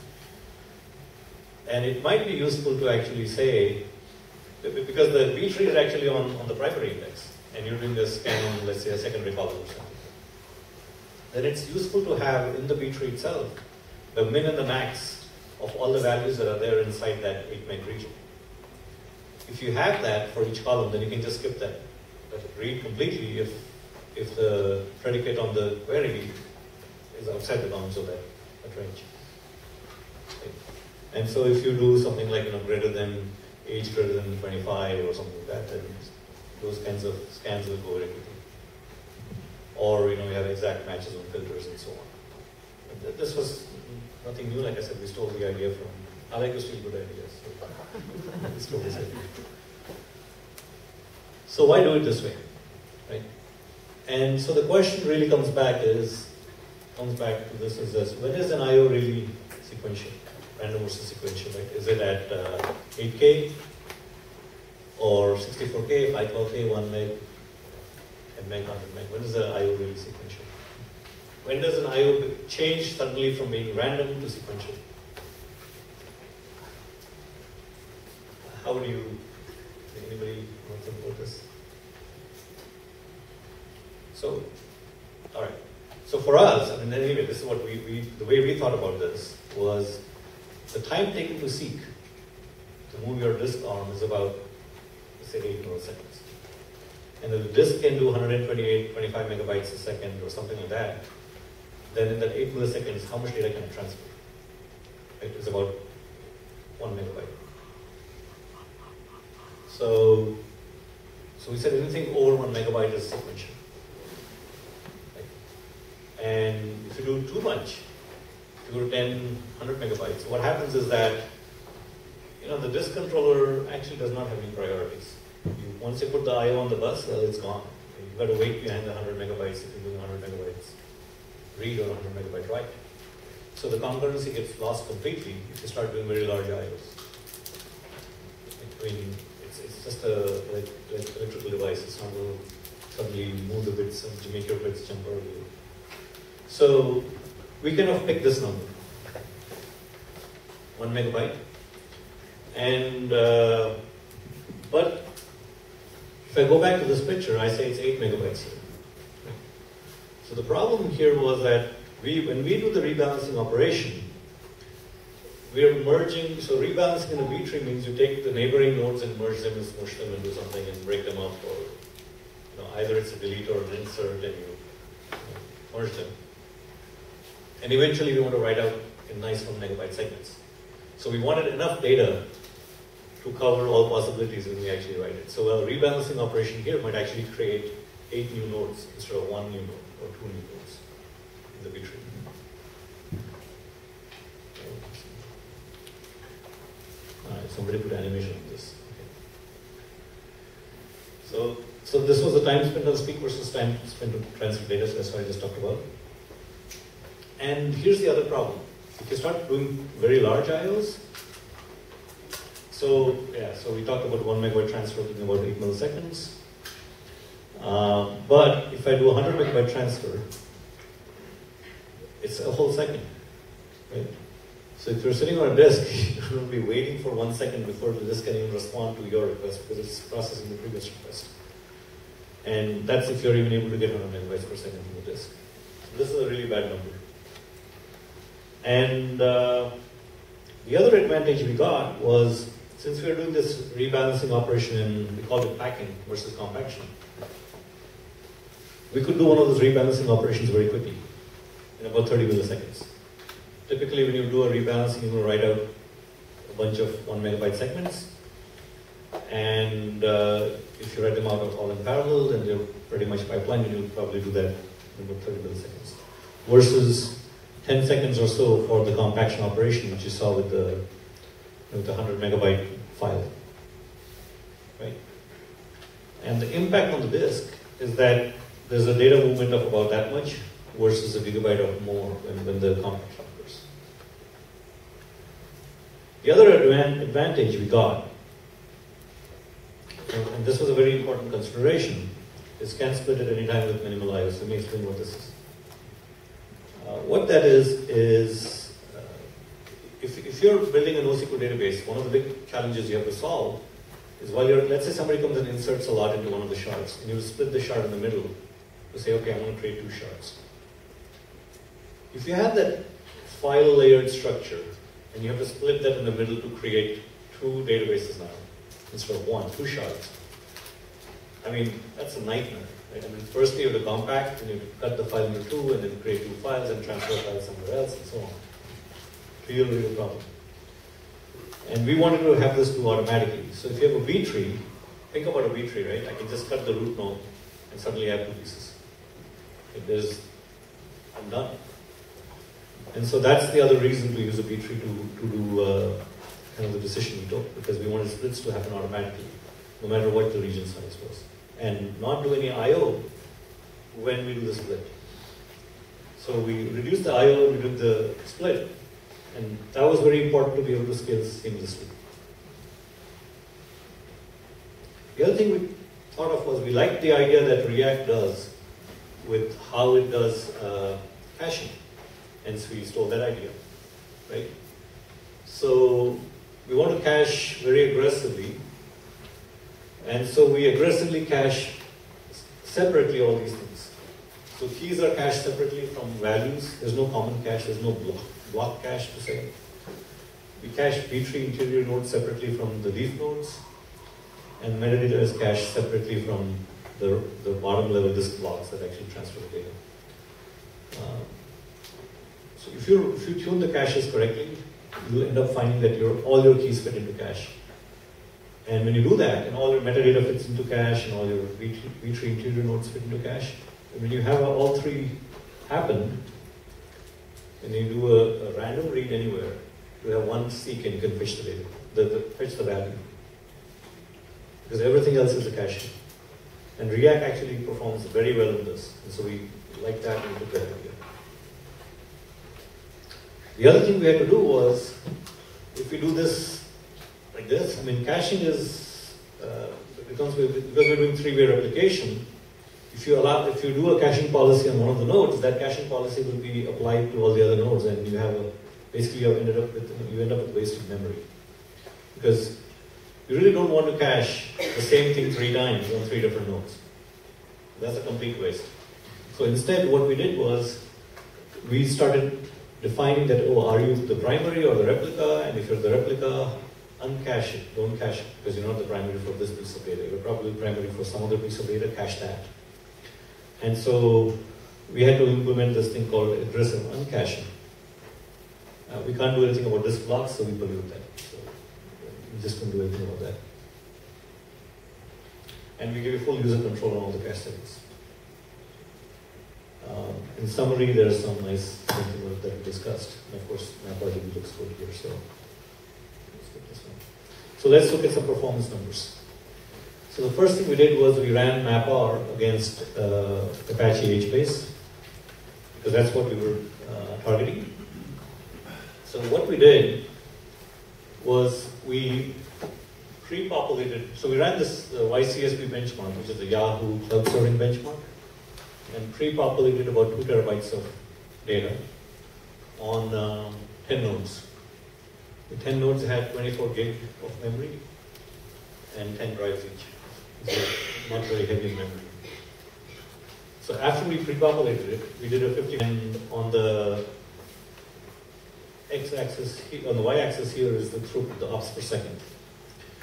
And it might be useful to actually say, because the B tree is actually on the primary index, and you're doing a scan on, let's say, a secondary column or something, then it's useful to have in the B tree itself the min and the max of all the values that are there inside that 8 meg region. If you have that for each column, then you can just skip that read completely if the predicate on the query is outside the bounds of that range. Okay. And so if you do something like greater than age greater than 25 or something like that, then those kinds of scans will go very quickly. Or you have exact matches on filters and so on. And this was nothing new, like I said, we stole the idea from. I like to steal good ideas. So we stole this idea. So why do it this way, right? And so the question really comes back to this: when is an I/O really sequential, random versus sequential, right? Is it at 8K or 64K, 512K, 1 meg, 10 meg, 100 meg? When is the I/O really sequential? When does an I/O change suddenly from being random to sequential? How do you? Anybody want to think about this? So, all right. So for us, anyway, this is what the way we thought about this was the time taken to seek to move your disk arm is about, let's say, 8 milliseconds. And if the disk can do 25 megabytes a second or something like that, then in that 8 milliseconds, how much data can it transfer? Right? It's about 1 megabyte. So we said anything over 1 megabyte is sequential. Right? And if you do too much, if you go to 10, 100 megabytes, what happens is that the disk controller actually does not have any priorities. Once you put the I/O on the bus, well, it's gone. You've got to wait behind the 100 megabytes if you're doing 100 megabytes read or 100 megabyte write. So the concurrency gets lost completely if you start doing very large I/Os. It's just a like electrical device. It's not going to suddenly move the bits and to make your bits jump earlier. So we kind of pick this number, 1 megabyte, and But if I go back to this picture, I say it's 8 megabytes here. So the problem here was that when we do the rebalancing operation, we are merging, so rebalancing in a B tree means you take the neighboring nodes and merge them and smush them and do something and break them up, or either it's a delete or an insert and you merge them. And eventually we want to write out in nice 1 megabyte segments. So we wanted enough data to cover all possibilities when we actually write it. So a rebalancing operation here might actually create 8 new nodes instead of 1 new node or 2 new nodes in the B tree. Somebody put animation on this. Okay. So this was the time spent on speak versus time spent on transfer data, so that's what I just talked about. And here's the other problem. If you start doing very large IOs, so we talked about 1 megabyte transfer in about 8 milliseconds. But if I do a 100 megabyte transfer, it's a whole second, right? So if you're sitting on a disk, you're going to be waiting for 1 second before the disk can even respond to your request because it's processing the previous request. And that's if you're even able to get 100 megabytes per second from the disk. So this is a really bad number. And the other advantage we got was, since we were doing this rebalancing operation and we called it packing versus compaction, we could do one of those rebalancing operations very quickly, in about 30 milliseconds. Typically, when you do a rebalancing, you will write out a bunch of 1 megabyte segments. And if you write them out all in parallel, then they're pretty much pipeline, and you'll probably do that in about 30 milliseconds. Versus 10 seconds or so for the compaction operation, which you saw with the 100 megabyte file. Right? And the impact on the disk is that there's a data movement of about that much versus a gigabyte or more when the compaction occurs. The other advantage we got, and this was a very important consideration, is can split at any time with minimal I/O. So let me explain what this is. What that is if you're building a NoSQL database, one of the big challenges you have to solve is while let's say somebody comes and inserts a lot into one of the shards, and you split the shard in the middle to say, okay, I'm going to create 2 shards. If you have that file layered structure, and you have to split that in the middle to create 2 databases now, instead of 1, 2 shards, I mean, that's a nightmare. Right? I mean, firstly you have to compact, and you have to cut the file into 2, and then create 2 files, and transfer the file somewhere else, and so on. Real problem. And we wanted to have this do automatically. So if you have a B tree, think about a B tree, right? I can just cut the root node, and suddenly I have 2 pieces. I'm done. And so that's the other reason to use a B tree to do kind of the decision we took, because we wanted splits to happen automatically, no matter what the region size was. And not do any I/O when we do the split. So we reduced the I/O and we did the split. And that was very important to be able to scale seamlessly. The other thing we thought of was we liked the idea that React does with how it does caching. Hence we stole that idea, right? So we want to cache very aggressively. And so we aggressively cache separately all these things. So keys are cached separately from values. There's no common cache, there's no block cache to say. We cache B-tree interior nodes separately from the leaf nodes, and metadata is cached separately from the bottom level disk blocks that actually transfer the data. So if you tune the caches correctly, you'll end up finding that all your keys fit into cache. And when you do that, and all your metadata fits into cache, and all your B-tree interior nodes fit into cache, and when you have all 3 happen, and you do a random read anywhere, you have 1 seek and you can fetch the data, fetch the value. Because everything else is a cache. And React actually performs very well in this. And so we like that and took that idea. The other thing we had to do was, if we do this like this, I mean, caching is, because we're doing 3-way replication, if you do a caching policy on one of the nodes, that caching policy will be applied to all the other nodes, and you have basically you end up with wasted memory. Because you really don't want to cache the same thing 3 times on 3 different nodes. That's a complete waste. So instead, what we did was, we started defining that, oh, are you the primary or the replica? And if you're the replica, uncache it, don't cache it, because you're not the primary for this piece of data. You're probably primary for some other piece of data, cache that. And so we had to implement this thing called aggressive uncaching. We can't do anything about disk blocks, so we pollute that. So we just can't do anything about that. And we give you full user control on all the cache settings. In summary, there are some nice things that we discussed. And of course, MapR-DB looks good here, so let's get this one. So let's look at some performance numbers. So the first thing we did was we ran MapR against Apache HBase, because that's what we were targeting. So what we did was we pre-populated, so we ran this YCSB benchmark, which is the Yahoo cloud serving benchmark, and pre-populated about 2 terabytes of data on 10 nodes. The 10 nodes had 24 gig of memory and 10 drives each. So not very heavy in memory. So after we pre-populated it, we did a 50, and on the x-axis, on the y-axis here is the throughput, the ops per second.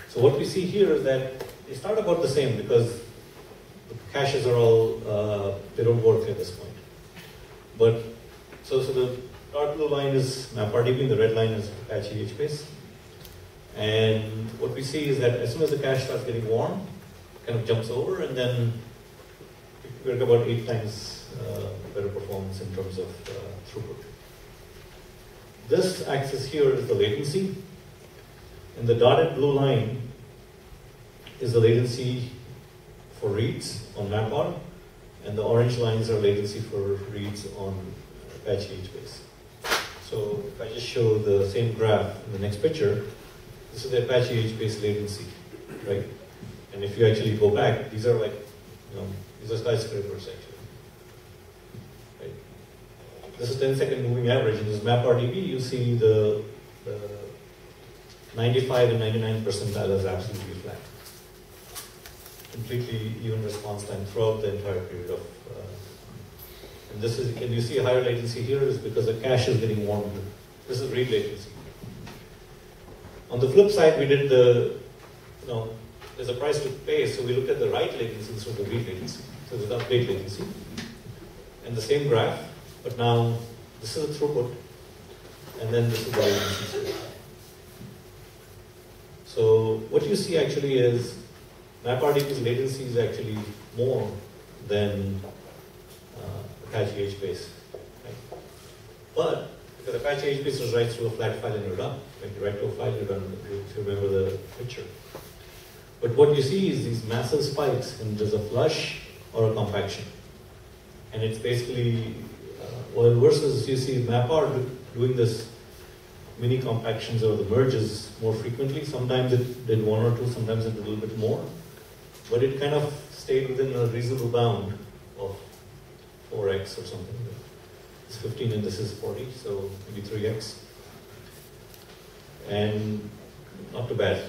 So what we see here is that they start about the same, because the caches are all, they don't work at this point. But, so the dark blue line is MapR-DB, and the red line is Apache HBase. And what we see is that as soon as the cache starts getting warm, it kind of jumps over, and then we get about 8 times better performance in terms of throughput. This axis here is the latency, and the dotted blue line is the latency for reads on MapR, and the orange lines are latency for reads on Apache HBase. So if I just show the same graph in the next picture, this is the Apache HBase latency, right? And if you actually go back, these are like, these are skyscrapers actually. This is 10-second moving average. In this MapR-DB, you see the 95 and 99 percentile is absolutely flat. Completely even response time throughout the entire period of. And this is, and you see higher latency here is because the cache is getting warmed. This is read latency. On the flip side, we did the, there's a price to pay, so we looked at the write latency instead of the read latency. So there's update latency. And the same graph. But now, this is the throughput, and then this is the latency. So what you see actually is MapR-DB's latency is actually more than Apache HBase. Right? But because Apache HBase just writes through a flat file and you're done. When you write to a file, you're done, if you remember the picture. But what you see is these massive spikes, and there's a flush or a compaction. And it's basically well, versus you see MapR doing this mini compactions or the merges more frequently. Sometimes it did 1 or 2, sometimes it did a little bit more. But it kind of stayed within a reasonable bound of 4x or something. It's 15 and this is 40, so maybe 3x. And not too bad.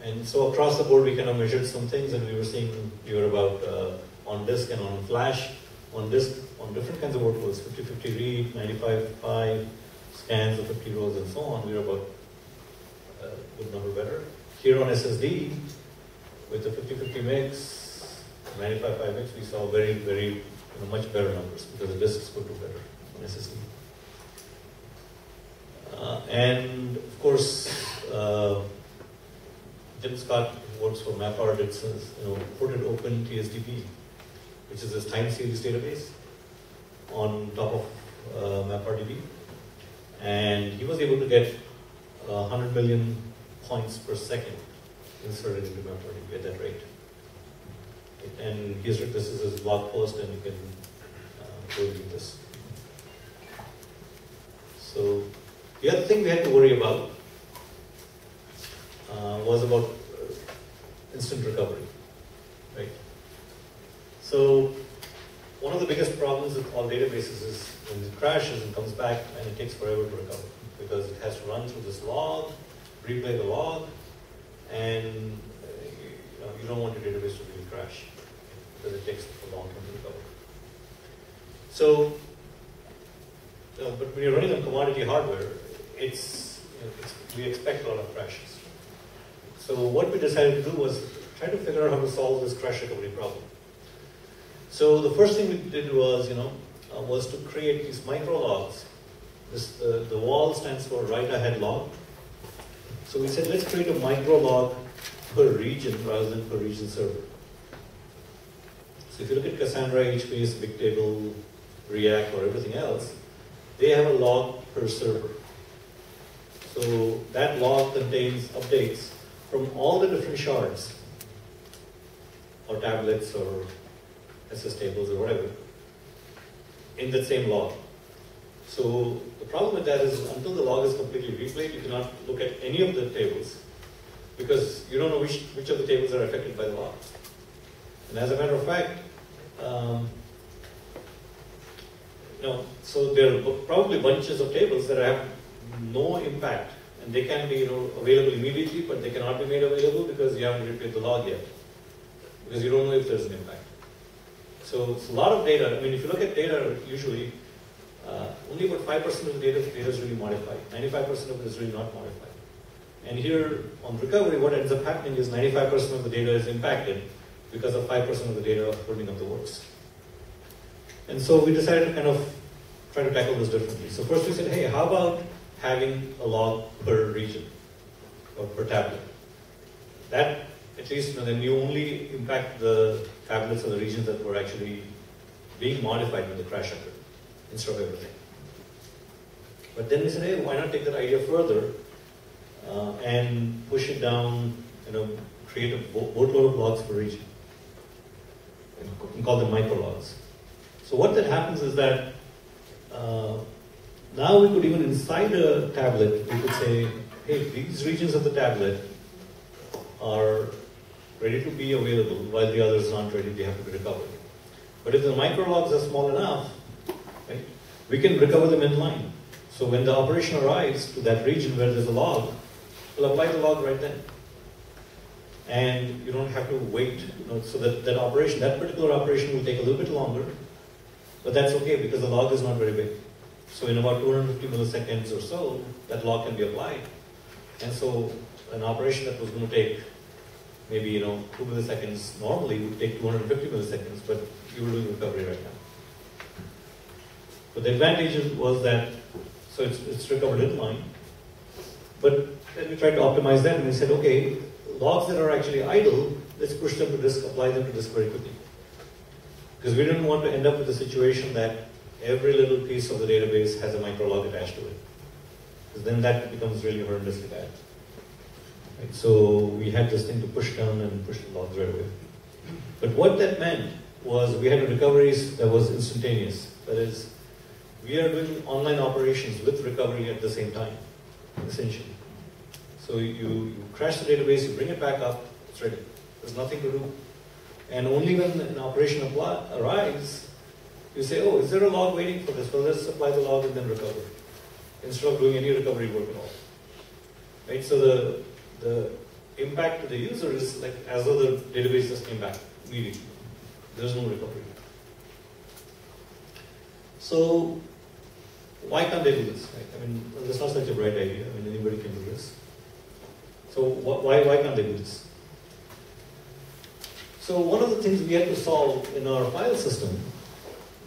And so across the board, we kind of measured some things, and we were seeing we were about on disk and on flash, on disk, on different kinds of workloads, 50-50 read, 95-5 scans of 50 rows, and so on. We were about a good number better. Here on SSD, with the 50-50 mix, 95-5 mix, we saw very, very much better numbers because the disks could do better on SSD. And of course, Jim Scott, who works for MapR, did ported open TSDB, which is this time series database on top of MapR-DB. And he was able to get 100 million points per second inserted into MapR-DB at that rate. And this is his blog post, and you can go read this. So the other thing we had to worry about was about instant recovery, right? So one of the biggest problems with all databases is when it crashes and comes back and it takes forever to recover. because it has to run through this log, replay the log, and you don't want your database to really crash because it takes a long time to recover. So, but when you're running on commodity hardware, we expect a lot of crashes. So what we decided to do was try to figure out how to solve this crash recovery problem. So the first thing we did was, was to create these micro logs. The wall stands for write ahead log. So we said, let's create a micro log per region rather than per region server. So if you look at Cassandra, HBase, Bigtable, React, or everything else, they have a log per server. So that log contains updates from all the different shards, or tablets, or SS tables, or whatever, in that same log. So the problem with that is until the log is completely replayed, you cannot look at any of the tables because you don't know which of the tables are affected by the log. And as a matter of fact, so there are probably bunches of tables that have no impact, and they can be available immediately, but they cannot be made available because you haven't replayed the log yet, because you don't know if there's an impact. So it's a lot of data. I mean, if you look at data, usually only about 5% of the data is really modified. 95% of it is really not modified. And here on recovery, what ends up happening is 95% of the data is impacted because of 5% of the data holding up the works. And so we decided to kind of try to tackle this differently. So first we said, hey, how about having a log per region or per tablet? That, at least, then you only impact the tablets or the regions that were actually being modified when the crash occurred, instead of everything. But then we said, hey, why not take that idea further and push it down, create a boatload of logs per region, and call them micro logs. So what that happens is that now we could even inside a tablet, we could say, hey, these regions of the tablet are ready to be available while the others aren't ready, they have to be recovered. But if the micro logs are small enough, right, we can recover them in line. So when the operation arrives to that region where there's a log, we'll apply the log right then. And you don't have to wait, so that operation, that particular operation will take a little bit longer, but that's okay because the log is not very big. So in about 250 milliseconds or so, that log can be applied. And so an operation that was going to take maybe 2 milliseconds normally would take 250 milliseconds, but you were doing recovery right now. But the advantage was that, so it's recovered in line, but then we tried to optimize that and we said, okay, logs that are actually idle, let's push them to disk, apply them to disk very quickly. Because we didn't want to end up with a situation that every little piece of the database has a microlog attached to it. Because then that becomes really horrendously bad. Right? So we had this thing to push down and push the logs right away. But what that meant was we had recoveries that was instantaneous. That is, we are doing online operations with recovery at the same time, essentially. So you crash the database, you bring it back up, it's ready. There's nothing to do. And only when an operation arrives, you say, oh, is there a log waiting for this? Well, let's apply the log and then recover, instead of doing any recovery work at all. Right? So the impact to the user is like as though the database just came back immediately. There's no recovery. So why can't they do this? Right? I mean, that's not such a bright idea. I mean, anybody can do this. So why can't they do this? So one of the things we had to solve in our file system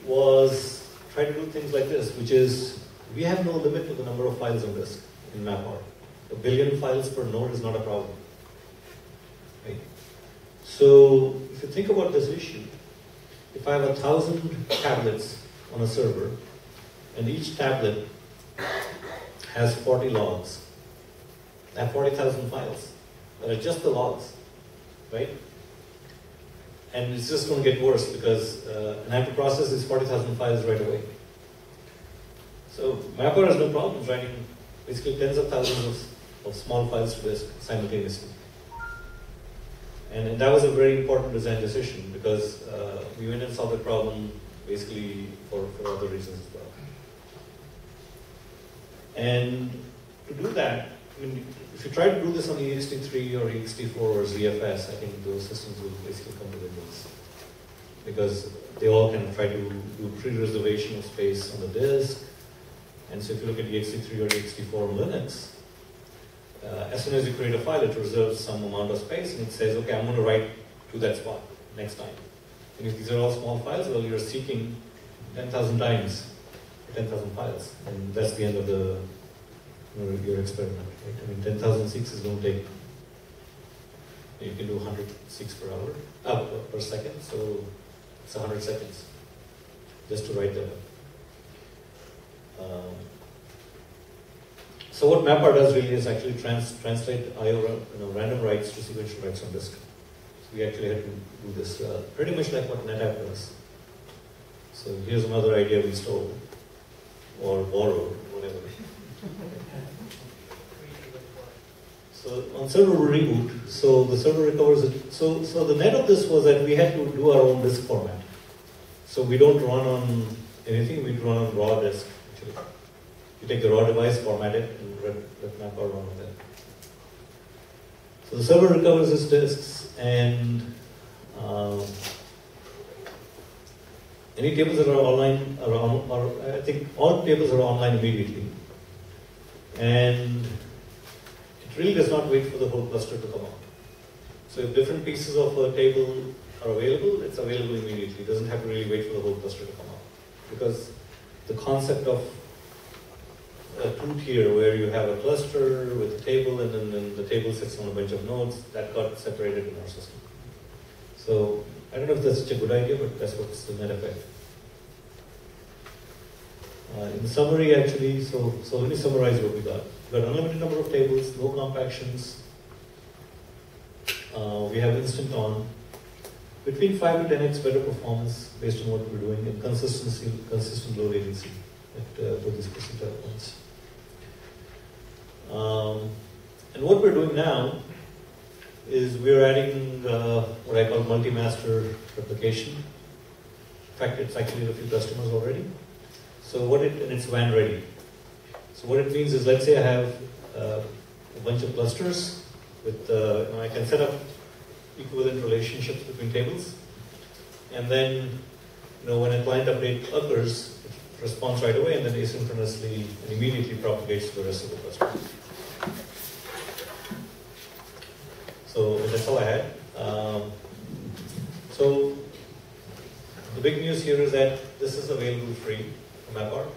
was try to do things like this, which is we have no limit to the number of files on disk in MapR. 1 billion files per node is not a problem. Right? So if you think about this issue, if I have 1,000 tablets on a server, and each tablet has 40 logs, I have 40,000 files. That are just the logs, right? And it's just going to get worse because I have to process these 40,000 files right away. So MapR has no problems writing basically tens of thousands of small files to disk simultaneously. And that was a very important design decision because we went and solved the problem basically for other reasons as well. And to do that, I mean, if you try to do this on ext3 or ext4 or ZFS, I think those systems will basically come to Windows. Because they all can try to do pre-reservation of space on the disk. And so if you look at ext3 or ext4 on Linux, as soon as you create a file, it reserves some amount of space and it says, okay, I'm going to write to that spot next time. And if these are all small files, well, you're seeking 10,000 times 10,000 files. And that's the end of your experiment. Right? I mean, 10,000 seeks is going to take, you can do 100 seeks per hour, per second, so it's 100 seconds just to write that up. So what MapR does really is actually translate IO, random writes to sequential writes on disk. So we actually had to do this pretty much like what NetApp does. So here's another idea we stole or borrowed, whatever. So on server reboot, so the server recovers it. So the net of this was that we had to do our own disk format. So we don't run on anything, we run on raw disk actually. You take the raw device, format it, and let MapR run on that. So the server recovers its disks, and any tables that are online, I think all tables are online immediately. And it really does not wait for the whole cluster to come out. So if different pieces of a table are available, it's available immediately. It doesn't have to really wait for the whole cluster to come out. Because the concept of a two-tier where you have a cluster with a table and then the table sits on a bunch of nodes, that got separated in our system. So I don't know if that's such a good idea, but that's what's the net effect. In summary, actually, so let me summarize what we got. We got unlimited number of tables, no compactions. We have instant on. Between 5 to 10x better performance based on what we're doing, and consistent low latency at both these percentile points. And what we're doing now is we're adding what I call multi-master replication. In fact, it's actually a few customers already. So and it's WAN ready. So what it means is, let's say I have a bunch of clusters with, I can set up equivalent relationships between tables, and then, when a client update occurs, it responds right away, and then asynchronously and immediately propagates to the rest of the cluster. So that's all I had. So the big news here is that this is available free from MapR,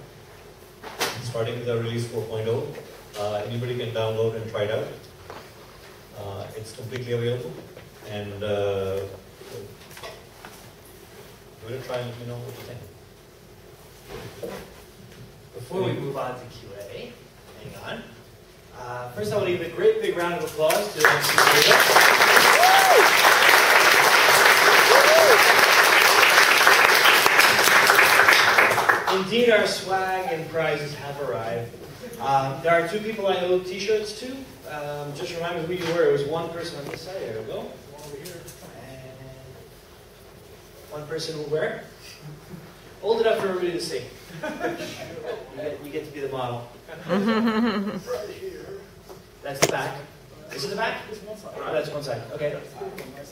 starting with our release 4.0. Anybody can download and try it out. It's completely available, and give it a try and let me know what you think. Before we move on to Q&A, hang on. First, I want to give a great big round of applause to Srivas. Indeed, our swag and prizes have arrived. There are two people I owe t-shirts to. Just remind me who you were. It was one person on this side. There we go. One over here. And one person will wear. Hold it up for everybody to see. You get to be the model. Right here. That's the back. Is it the back? Oh, that's one side. Okay.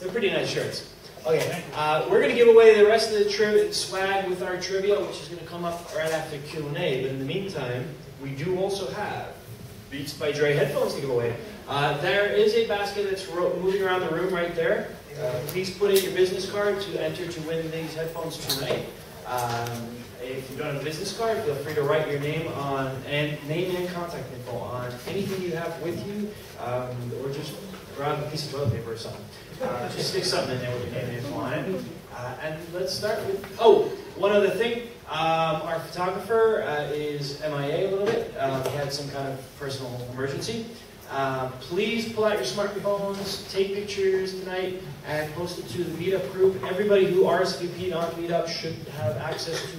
They're pretty nice shirts. Okay. We're going to give away the rest of the swag with our trivia, which is going to come up right after Q&A. But in the meantime, we do also have Beats by Dre headphones to give away. There is a basket that's moving around the room right there. Please put in your business card to enter to win these headphones tonight. If you don't have a business card, feel free to write your name and contact info on anything you have with you, or just grab a piece of toilet paper or something. Just stick something in there with your name and info on it. And let's start with, one other thing. Our photographer is MIA a little bit. He had some kind of personal emergency. Please pull out your smartphones, take pictures tonight, and post it to the meetup group. Everybody who RSVP'd on meetup should have access to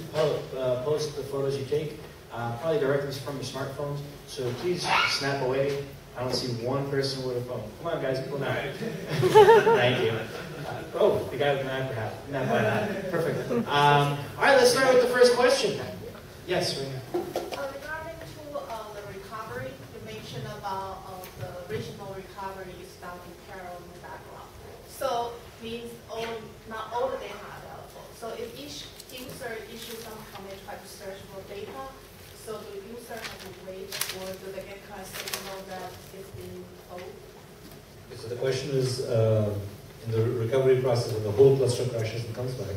post the photos you take, probably directly from your smartphones. So please snap away. I don't see one person with a phone. Come on, guys, pull out. Thank you. The guy with the map, perhaps. Perfect. All right, let's start with the first question. Yes, right here. Regarding to the about the regional recovery is done in parallel in the background. So means not all the data are available. So if each user issues some commit, try to search for data, so the user have to wait, or do they get kind of signal that it's being told? So the question is, in the recovery process, when the whole cluster crashes and comes back,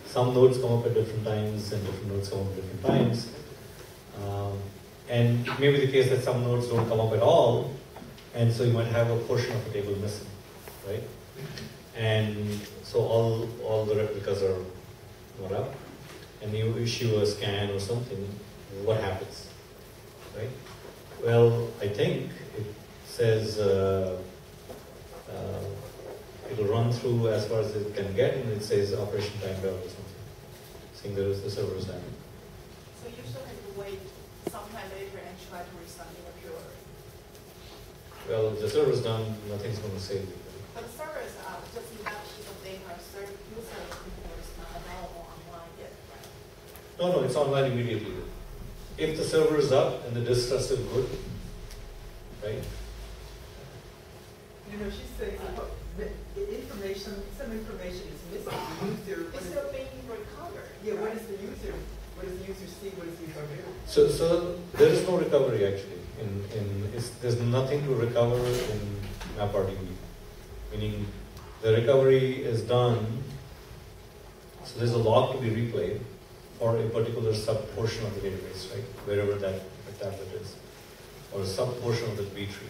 some nodes come up at different times and different nodes come up at different times. And it may be the case that some nodes don't come up at all, and so you might have a portion of the table missing, right? And so all the replicas are not up, and you issue a scan or something, what happens, right? Well, I think it says it'll run through as far as it can get, and it says operation timed out or something, saying there is the server is down. So you still have to wait sometime later and try to restart your query. Well, if the server's done, nothing's going to save it. But the server is out, just in that piece of data, user is not available online yet, right? No, it's online immediately. If the server is up and the disks are still good, right? You know, she's saying some information is missing. The user, It's still being recovered. yeah, what does the user see? What does the user do? So there is no recovery actually. There's nothing to recover in MapR-DB. Meaning the recovery is done, so there's a log to be replayed for a particular sub-portion of the database, right? Wherever that tablet is, or a sub-portion of the B tree.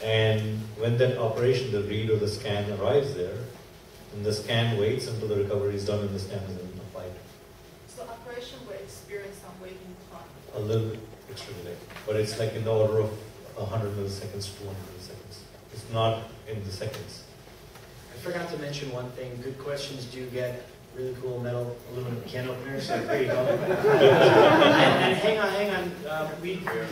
And when that operation, the read or the scan arrives there, and the scan waits until the recovery is done and the scan is then applied. So operation will experience some waiting time. A little bit extra delay, but it's like in the order of 100 milliseconds to 200 milliseconds. It's not in the seconds. I forgot to mention one thing. Good questions do get really cool metal aluminum can openers. So there you go. and hang on.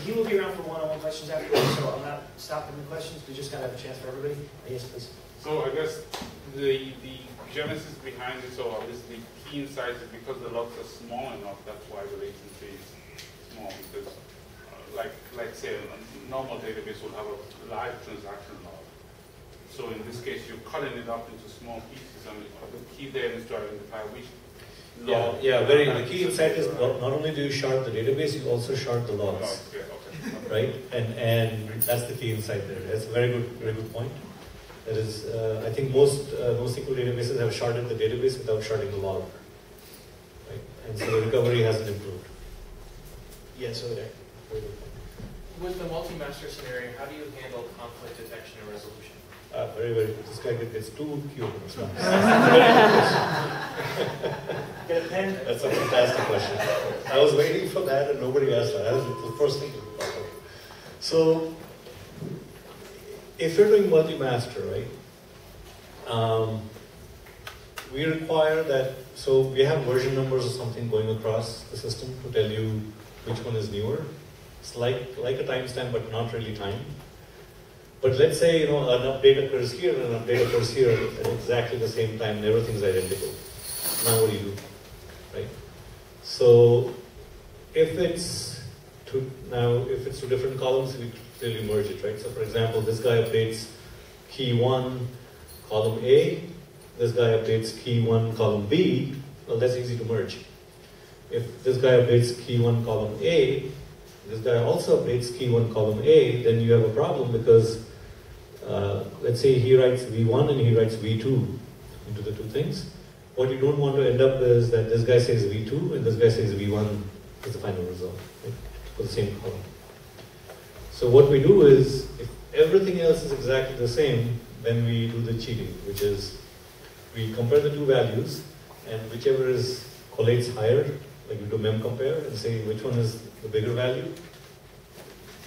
He will be around for one-on-one questions afterwards, so I'm not stopping the questions. We just got to have a chance for everybody. Yes, please. So I guess the genesis behind it, so obviously key insights is because the logs are small enough, that's why the latency is small, because like say a normal database will have a live transaction log. So in this case, you're cutting it up into small pieces, and the key there is to identify which log. The key insight is not only do you shard the database, you also shard the logs. Okay. Right? And that's the key insight there. That's a very good point. That is, I think most NoSQL databases have sharded the database without sharding the log. Right? And so the recovery hasn't improved. Yes, over there. With the multi-master scenario, how do you handle conflict detection and resolution? Very good. This guy gets 2 keywords now. Get a pen? That's a fantastic question. I was waiting for that and nobody asked that. That was the first thing to pop up. So, if you're doing multi-master, right, we require that, so we have version numbers or something going across the system to tell you which one is newer. It's like a timestamp, but not really timed. But let's say, an update occurs here and an update occurs here at exactly the same time and everything's identical. Now what do you do, right? So if it's to different columns, we clearly merge it, right? So for example, this guy updates key 1, column A. This guy updates key 1, column B. Well, that's easy to merge. If this guy updates key 1, column A, this guy also updates key 1, column A, then you have a problem because let's say he writes V1 and he writes V2 into the two things. What you don't want to end up is that this guy says V2 and this guy says V1 is the final result, right? For the same column. So what we do is, if everything else is exactly the same, then we do the cheating, which is we compare the two values and whichever collates higher, like we do mem compare and say which one is the bigger value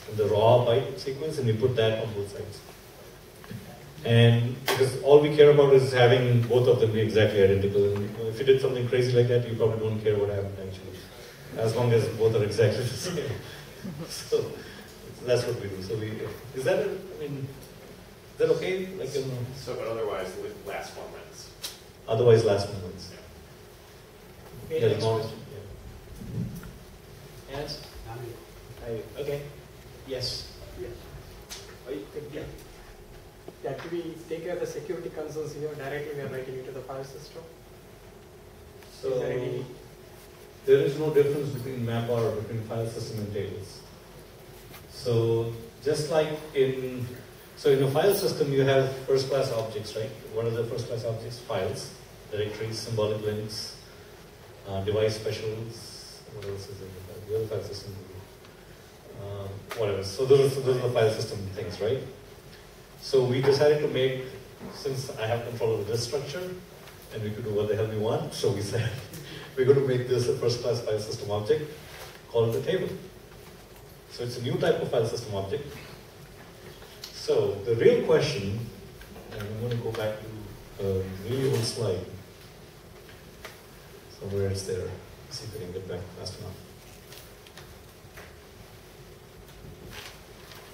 in the raw byte sequence, and we put that on both sides. And because all we care about is having both of them be exactly identical. And if you did something crazy like that, you probably don't care what happened actually, as long as both are exactly the same. So that's what we do. So is that okay? But otherwise, last one wins. Otherwise, last one wins. Okay, next question. Yes? Okay. Yes. Yeah, do we take care of the security concerns here directly? We are writing into the file system. So Is there any? there is no difference between MapR between file system and tables. So just like in a file system, you have first-class objects, right? What are the first-class objects? Files, directories, symbolic links, device specials. What else is in the file? The other file system. Whatever. So those are the file system things, right? So we decided to make, since I have control of this structure, and we could do what the hell we want, so we said we're going to make this a first-class file system object, call it a table. So it's a new type of file system object. So the real question, and I'm going to go back to a really old slide. Somewhere it's there. Let's see if I can get back fast enough.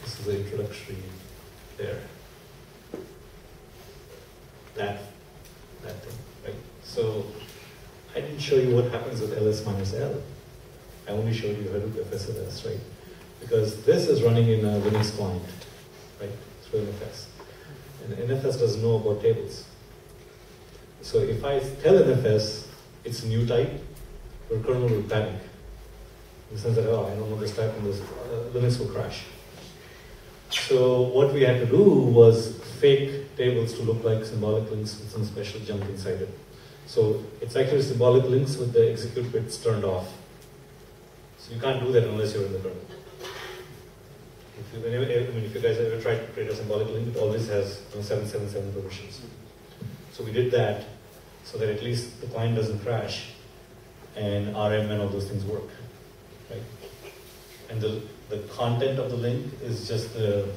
This is the introductory there. That thing, right? So I didn't show you what happens with ls minus l. I only showed you Hadoop FSLS, right? Because this is running in a Linux client, right? Through NFS. And NFS doesn't know about tables. So if I tell NFS it's a new type, your kernel will panic. In the sense that, oh, I don't know this type, and this Linux will crash. So what we had to do was fake tables to look like symbolic links with some special junk inside it. So it's actually symbolic links with the execute bits turned off. So you can't do that unless you're in the kernel. If you guys ever tried to create a symbolic link, it always has 777 permissions. So we did that so that at least the client doesn't crash and RM and all those things work, right? And the content of the link is just the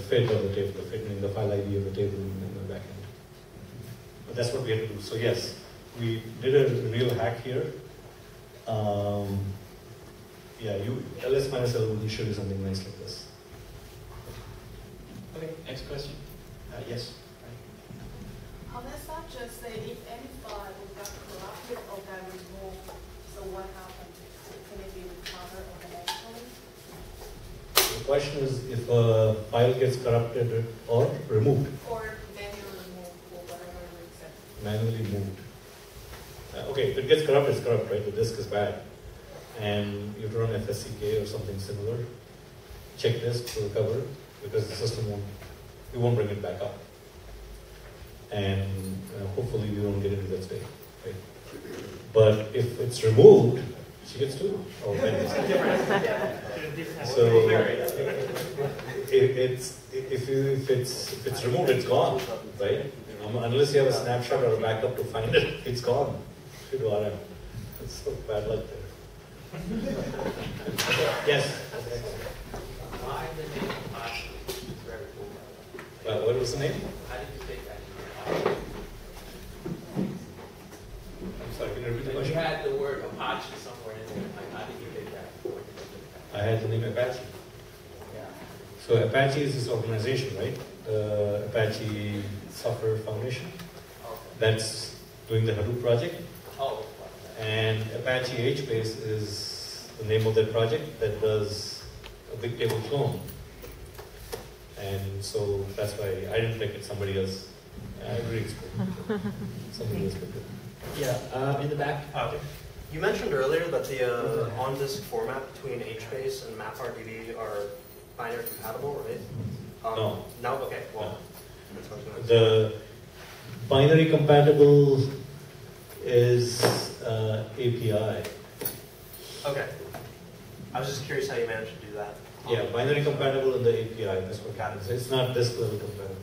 fit of the table, the fit meaning the file ID of the table in the backend. But that's what we had to do. So yes, we did a real hack here. ls minus l will show you something nice like this. Okay, next question. Yes. On that subject, say if any file got corrupted or got removed, so what happened? Can it be recovered automatically? The question is if a file gets corrupted or removed. Or manually removed for whatever reason? Manually moved. Okay, if it gets corrupt, it's corrupt, right? The disk is bad. And you run FSCK or something similar. Check disk to recover because the system won't bring it back up. And hopefully we won't get into that state, right? But if it's removed, she gets two. Or so if it's removed, it's gone, right? Unless you have a snapshot or a backup to find it, it's gone. To do RM. It's so bad luck there. Yes. Why the name Apache? It's very cool. What was the name? How did you take that? I'm sorry, can you repeat the You question? had the word Apache somewhere in there. Like, how did you take that? I had the name Apache. Yeah. So Apache is this organization, right? Apache Software Foundation. Okay. That's doing the Hadoop project. Oh. And Apache HBase is the name of that project that does a big table clone. And so that's why I didn't pick it, somebody else. I agree it's good. Somebody else picked it. Yeah, in the back. Okay. You mentioned earlier that the on-disk format between HBase and MapR-DB are binary compatible, right? No. No? Okay, well, No. that's what I was going to The binary compatible is API. Okay. I was just curious how you managed to do that. Yeah, binary compatible in the API. That's what happens. It's not disk level compatible.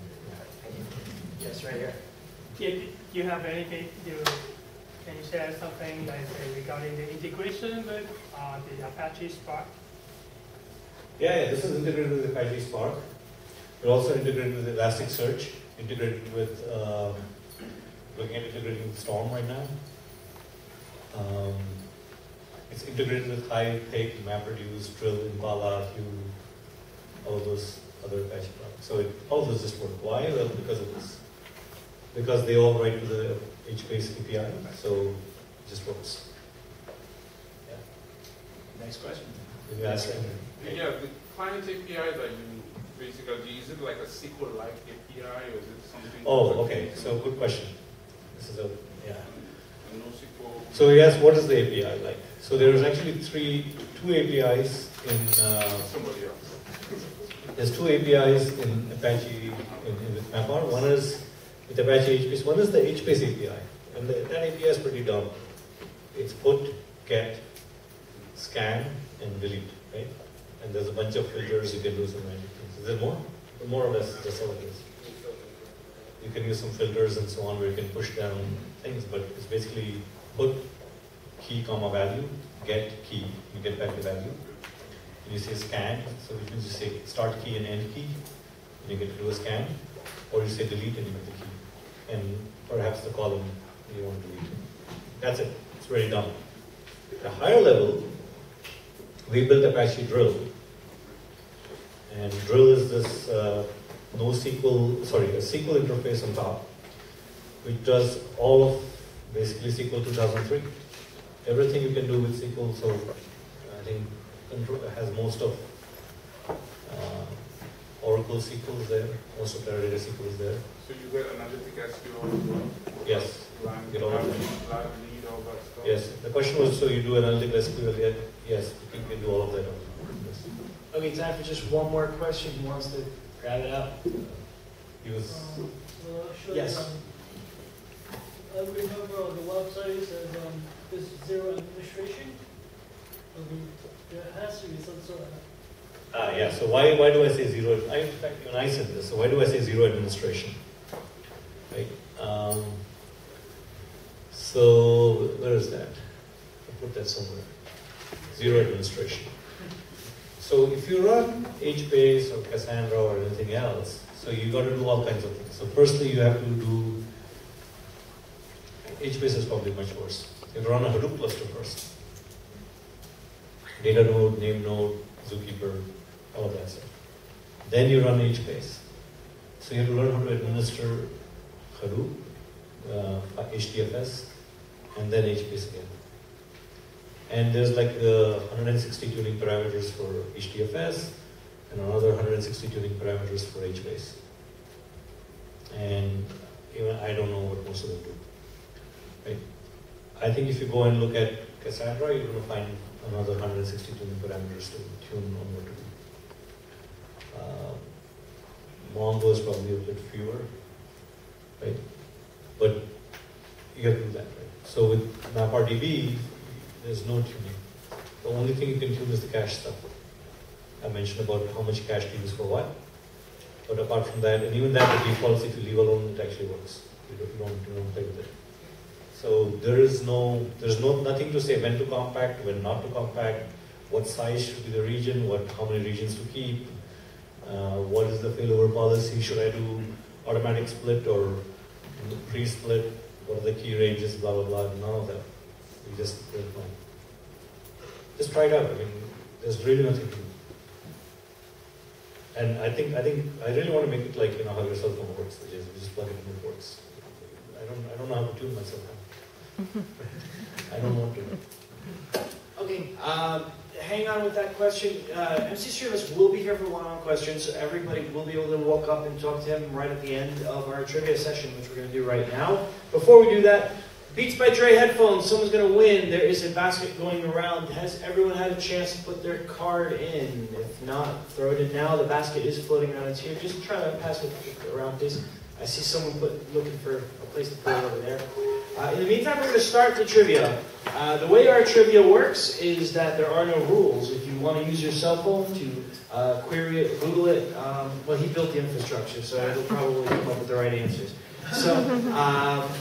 Thank you. Yes, right here. Do you have anything, can you share something like regarding the integration with the Apache Spark? Yeah, this is integrated with Apache Spark. We're also integrated with Elasticsearch, integrated with, looking at integrating with Storm right now. It's integrated with Hive, Take, MapReduce, Drill, Impala, Hue, all those other Apache products. So all those just work. Why? Well, because of this. Because they all write to the HBase API, so it just works. Next question. If you ask them. Yeah, the client API that you Basically, is it like a SQL-like API or is it something? Oh, okay. So good question. This is a NoSQL. So yes, what is the API like? So there is actually two APIs in. Somebody else. There's two APIs in Apache with MapR. One is with Apache HBase. One is the HBase API, and that API is pretty dumb. It's put, get, scan, and delete, right? And there's a bunch of filters you can do some magic things. Is there more? More or less, that's all it is. You can use some filters and so on where you can push down things, but it's basically put key, comma, value, get key, you get back the value. And you say scan, so which means you say start key and end key, and you get to do a scan, or you say delete and you get the key. And perhaps the column you want to delete. That's it. It's very dumb. At a higher level, we built Apache Drill. And Drill is this NoSQL, a SQL interface on top, which does all of basically SQL 2003. Everything you can do with SQL, so I think has most of Oracle SQL is there, most of Teradata SQL is there. So you get analytic SQL as well? Yes. Get all of that. Lead, all that stuff? Yes. The question was, so you do analytic SQL yet? Yes, you can do all of that. Yes. Okay, time for just one more question. Who wants to grab it out? Use. Yes. I remember on the website it says this zero administration. There has to be some sort of. Yeah, so why do I say zero? In fact, even I said this. So why do I say zero administration? Right? So where is that? I put that somewhere. Zero administration. So if you run HBase or Cassandra or anything else, so you got to do all kinds of things. So firstly, you have to do. HBase is probably much worse. You have to run a Hadoop cluster first. Data node, name node, zookeeper, all of that stuff. Then you run HBase. So you have to learn how to administer Hadoop, HDFS, and then HBase again. And there's like 160 tuning parameters for HDFS, and another 160 tuning parameters for HBase. And even I don't know what most of them do. Right? I think if you go and look at Cassandra, you're going to find another 160 tuning parameters to tune on what to do. Mongo is probably a bit fewer, right? But you have to do that, right? So with MapR-DB, there's no tuning. The only thing you can tune is the cache stuff. I mentioned about how much cache to use for what. But apart from that, and even that, the defaults, if you leave alone, it actually works. You don't play with it. So there's nothing to say when to compact, when not to compact, what size should be the region, how many regions to keep, what is the failover policy, should I do automatic split or pre-split, what are the key ranges, blah, blah, blah, none of that. We just don't know. Just try it out. I mean, there's really nothing to do. And I really want to make it like, how your cell phone works, which is you just plug it in and it works. I don't know how to tune myself now. I don't want to. Okay, hang on with that question. MC Srivas will be here for one-on-one questions, so everybody will be able to walk up and talk to him right at the end of our trivia session, which we're going to do right now. Before we do that, Beats by Dre headphones, someone's going to win. There is a basket going around. Has everyone had a chance to put their card in? If not, throw it in now. The basket is floating around. It's here. Just try to pass it around, please. I see someone looking for a place to put it over there. In the meantime, we're going to start the trivia. The way our trivia works is that there are no rules. If you want to use your cell phone to query it, Google it, well, he built the infrastructure, so it'll probably come up with the right answers. So,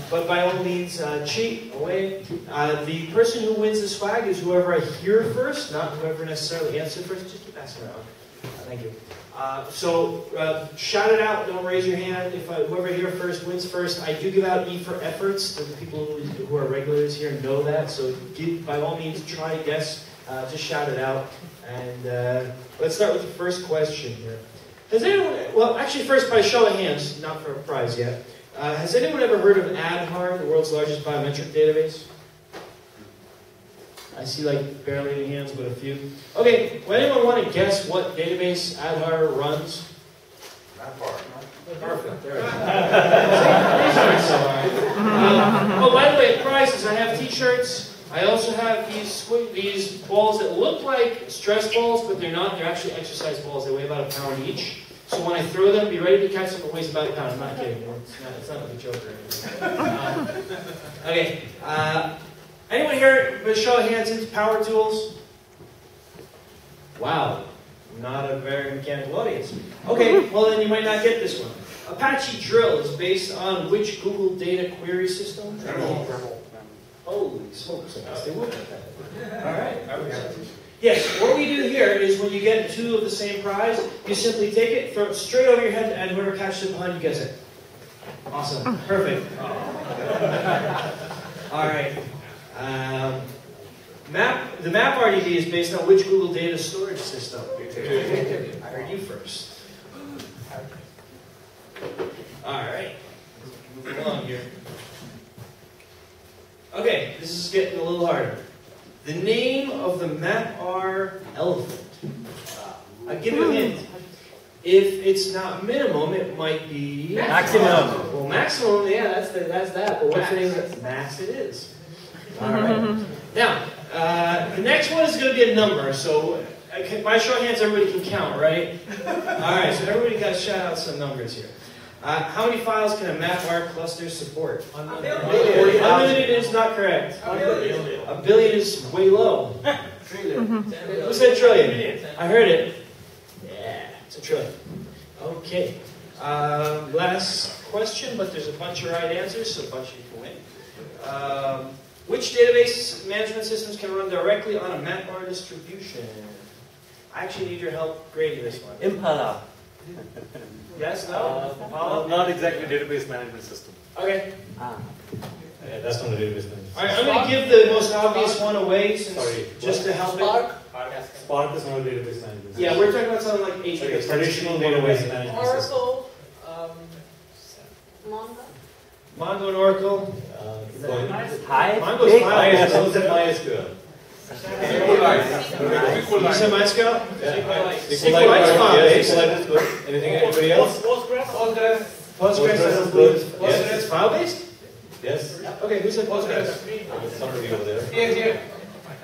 but by all means, cheat away. The person who wins the swag is whoever I hear first, not whoever necessarily answered first. Just keep asking around. Thank you. So shout it out. Don't raise your hand. If whoever here first wins first. I do give out E for efforts. The people who are regulars here know that. So by all means, try to guess. Just shout it out. And let's start with the first question here. Has anyone? Well, actually, first by show of hands, not for a prize yet. Has anyone ever heard of AdHar, the world's largest biometric database? I see like barely any hands, but a few. Okay, would anyone want to guess what database AdHar runs? Perfect. There we go. Oh, by the way, prizes. I have T-shirts. I also have these balls that look like stress balls, but they're not. They're actually exercise balls. They weigh about a pound each. So when I throw them, be ready to catch them. It weighs about a pound. I'm not kidding. It's not like a joke or anything. Okay. Anyone here, show of hands, into power tools? Wow. Not a very mechanical audience. Okay, well then you might not get this one. Apache Drill is based on which Google data query system? Holy smokes, I guess they would have that. All right. Yes, what we do here is when you get two of the same prize, you simply take it, throw it straight over your head, and whoever catches it behind you gets it. Awesome. Perfect. All right. The MapR-DB is based on which Google data storage system? I heard you first. All right. Moving along here. Okay, this is getting a little harder. The name of the MapR elephant. I'll give you a hint. If it's not minimum, it might be maximum. Well, maximum, yeah, that's that. But what's the name of it? Max it is. All right. Now, the next one is going to be a number. So, by show of hands, everybody can count, right? All right. So everybody got to shout out some numbers here. How many files can a MapR cluster support? Unlimited is not correct. A billion is way low. Who said trillion? I heard it. Yeah, it's a trillion. Okay. Last question, but there's a bunch of right answers, so a bunch of you can win. Which database management systems can run directly on a MapR distribution? I actually need your help grading this one. Impala. Yes, no? Not exactly database management system. Okay. Yeah, that's not a database management system. All right, I'm going to give the most obvious one away just to help it. Spark is not a database management system. Yeah, we're talking about something like HBase. Traditional database management system. Oracle, Mongo. Mongo and Oracle. Mongo's MySQL. You said MySQL? SQLite is good. Anybody else? Postgres is good. Postgres file-based? Yes. Okay, who said Postgres? Somebody over there.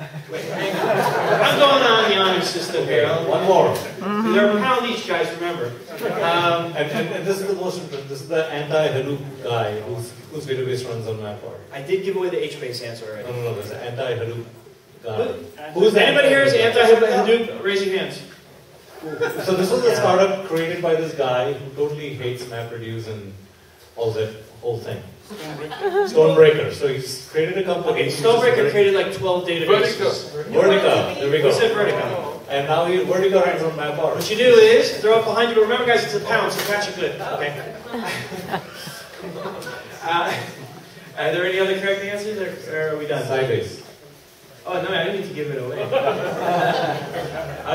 I'm going on the honor system here. One more. They're a pound each, guys, remember. And this is the most interesting. This is the anti-Hadoop guy whose database runs on MapR. I did give away the HBase answer already. No, there's an anti-Hadoop guy. Who's anybody here is anti-Hadoop? Raise your hands. So this was a startup created by this guy who totally hates MapReduce and all that whole thing. Stonebreaker. So he's created a company. Okay, Stonebreaker created like 12 databases. Vertica. There we go. Who said Vertica? And now Vertica runs on MapR. What you do is throw up behind you. But remember, guys, it's a pound, so catch it good. Okay. Are there any other correct answers, or are we done? Sybase. Oh no, I didn't need to give it away.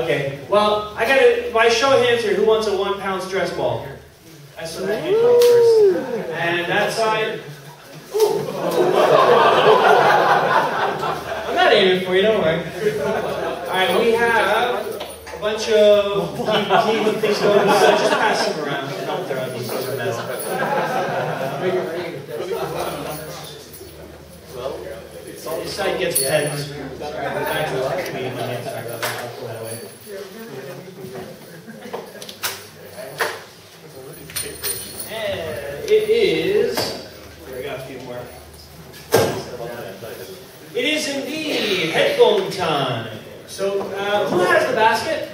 Okay. Well, I got to. By show of hands here, who wants a 1 pound stress ball? I saw that hand go first. And that side. Ooh. I'm not aiming for you, don't worry. Alright, we have a bunch of key things going on. So just pass them around. Don't throw these things are metal. This side gets 10. Sorry, I'll pull that away. And it is. Here, I got a few more. It is indeed headphone time. So, who has the basket?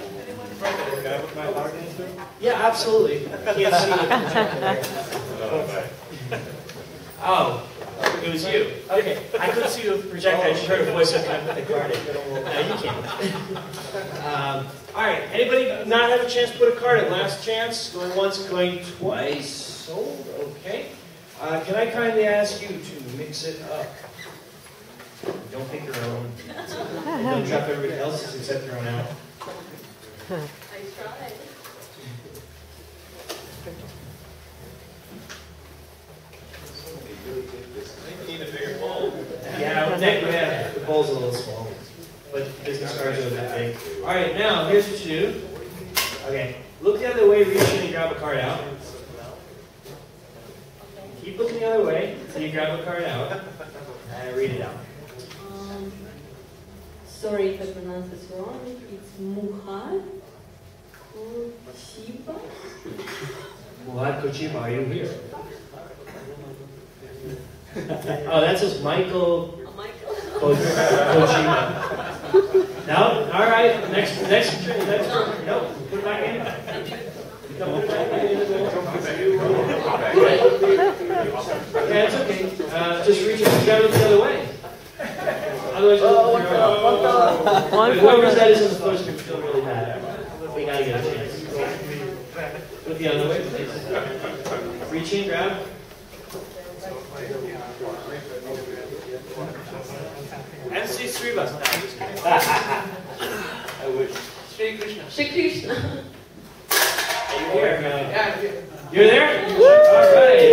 Yeah, absolutely. Can't see it. Oh, it was you. Okay, I couldn't see the projector. I just heard a voice so I put the card in. No, you can't. All right, anybody not have a chance to put a card in? Last chance. Going once, going twice. Sold. Okay. Can I kindly ask you to mix it up? Don't pick your own. Don't drop everybody else's except your own out. I tried. Need a bigger bowl. Yeah, the bowl's a little small. But business cards are that big. Alright, now here's what you do. Okay. Look the other way, reach in and grab a card out. Keep looking the other way until you grab a card out and read it out. Sorry if I pronounce this wrong. It's Muhad Kochiba. Muhad Kochiba, are you here? Oh, that says Michael Kochiba. No? All right. Next. No, put it back in. Don't put it back in. Yeah, it's okay. Just reach it and grab it the other way. Otherwise, whoever that is in the first can feel really bad. We gotta get a chance. Put the other way, please. Reach in, grab. MC Srivas now. I wish. Shri Krishna. Shri Krishna. Are you here? Yeah, I'm here. You're there? All right.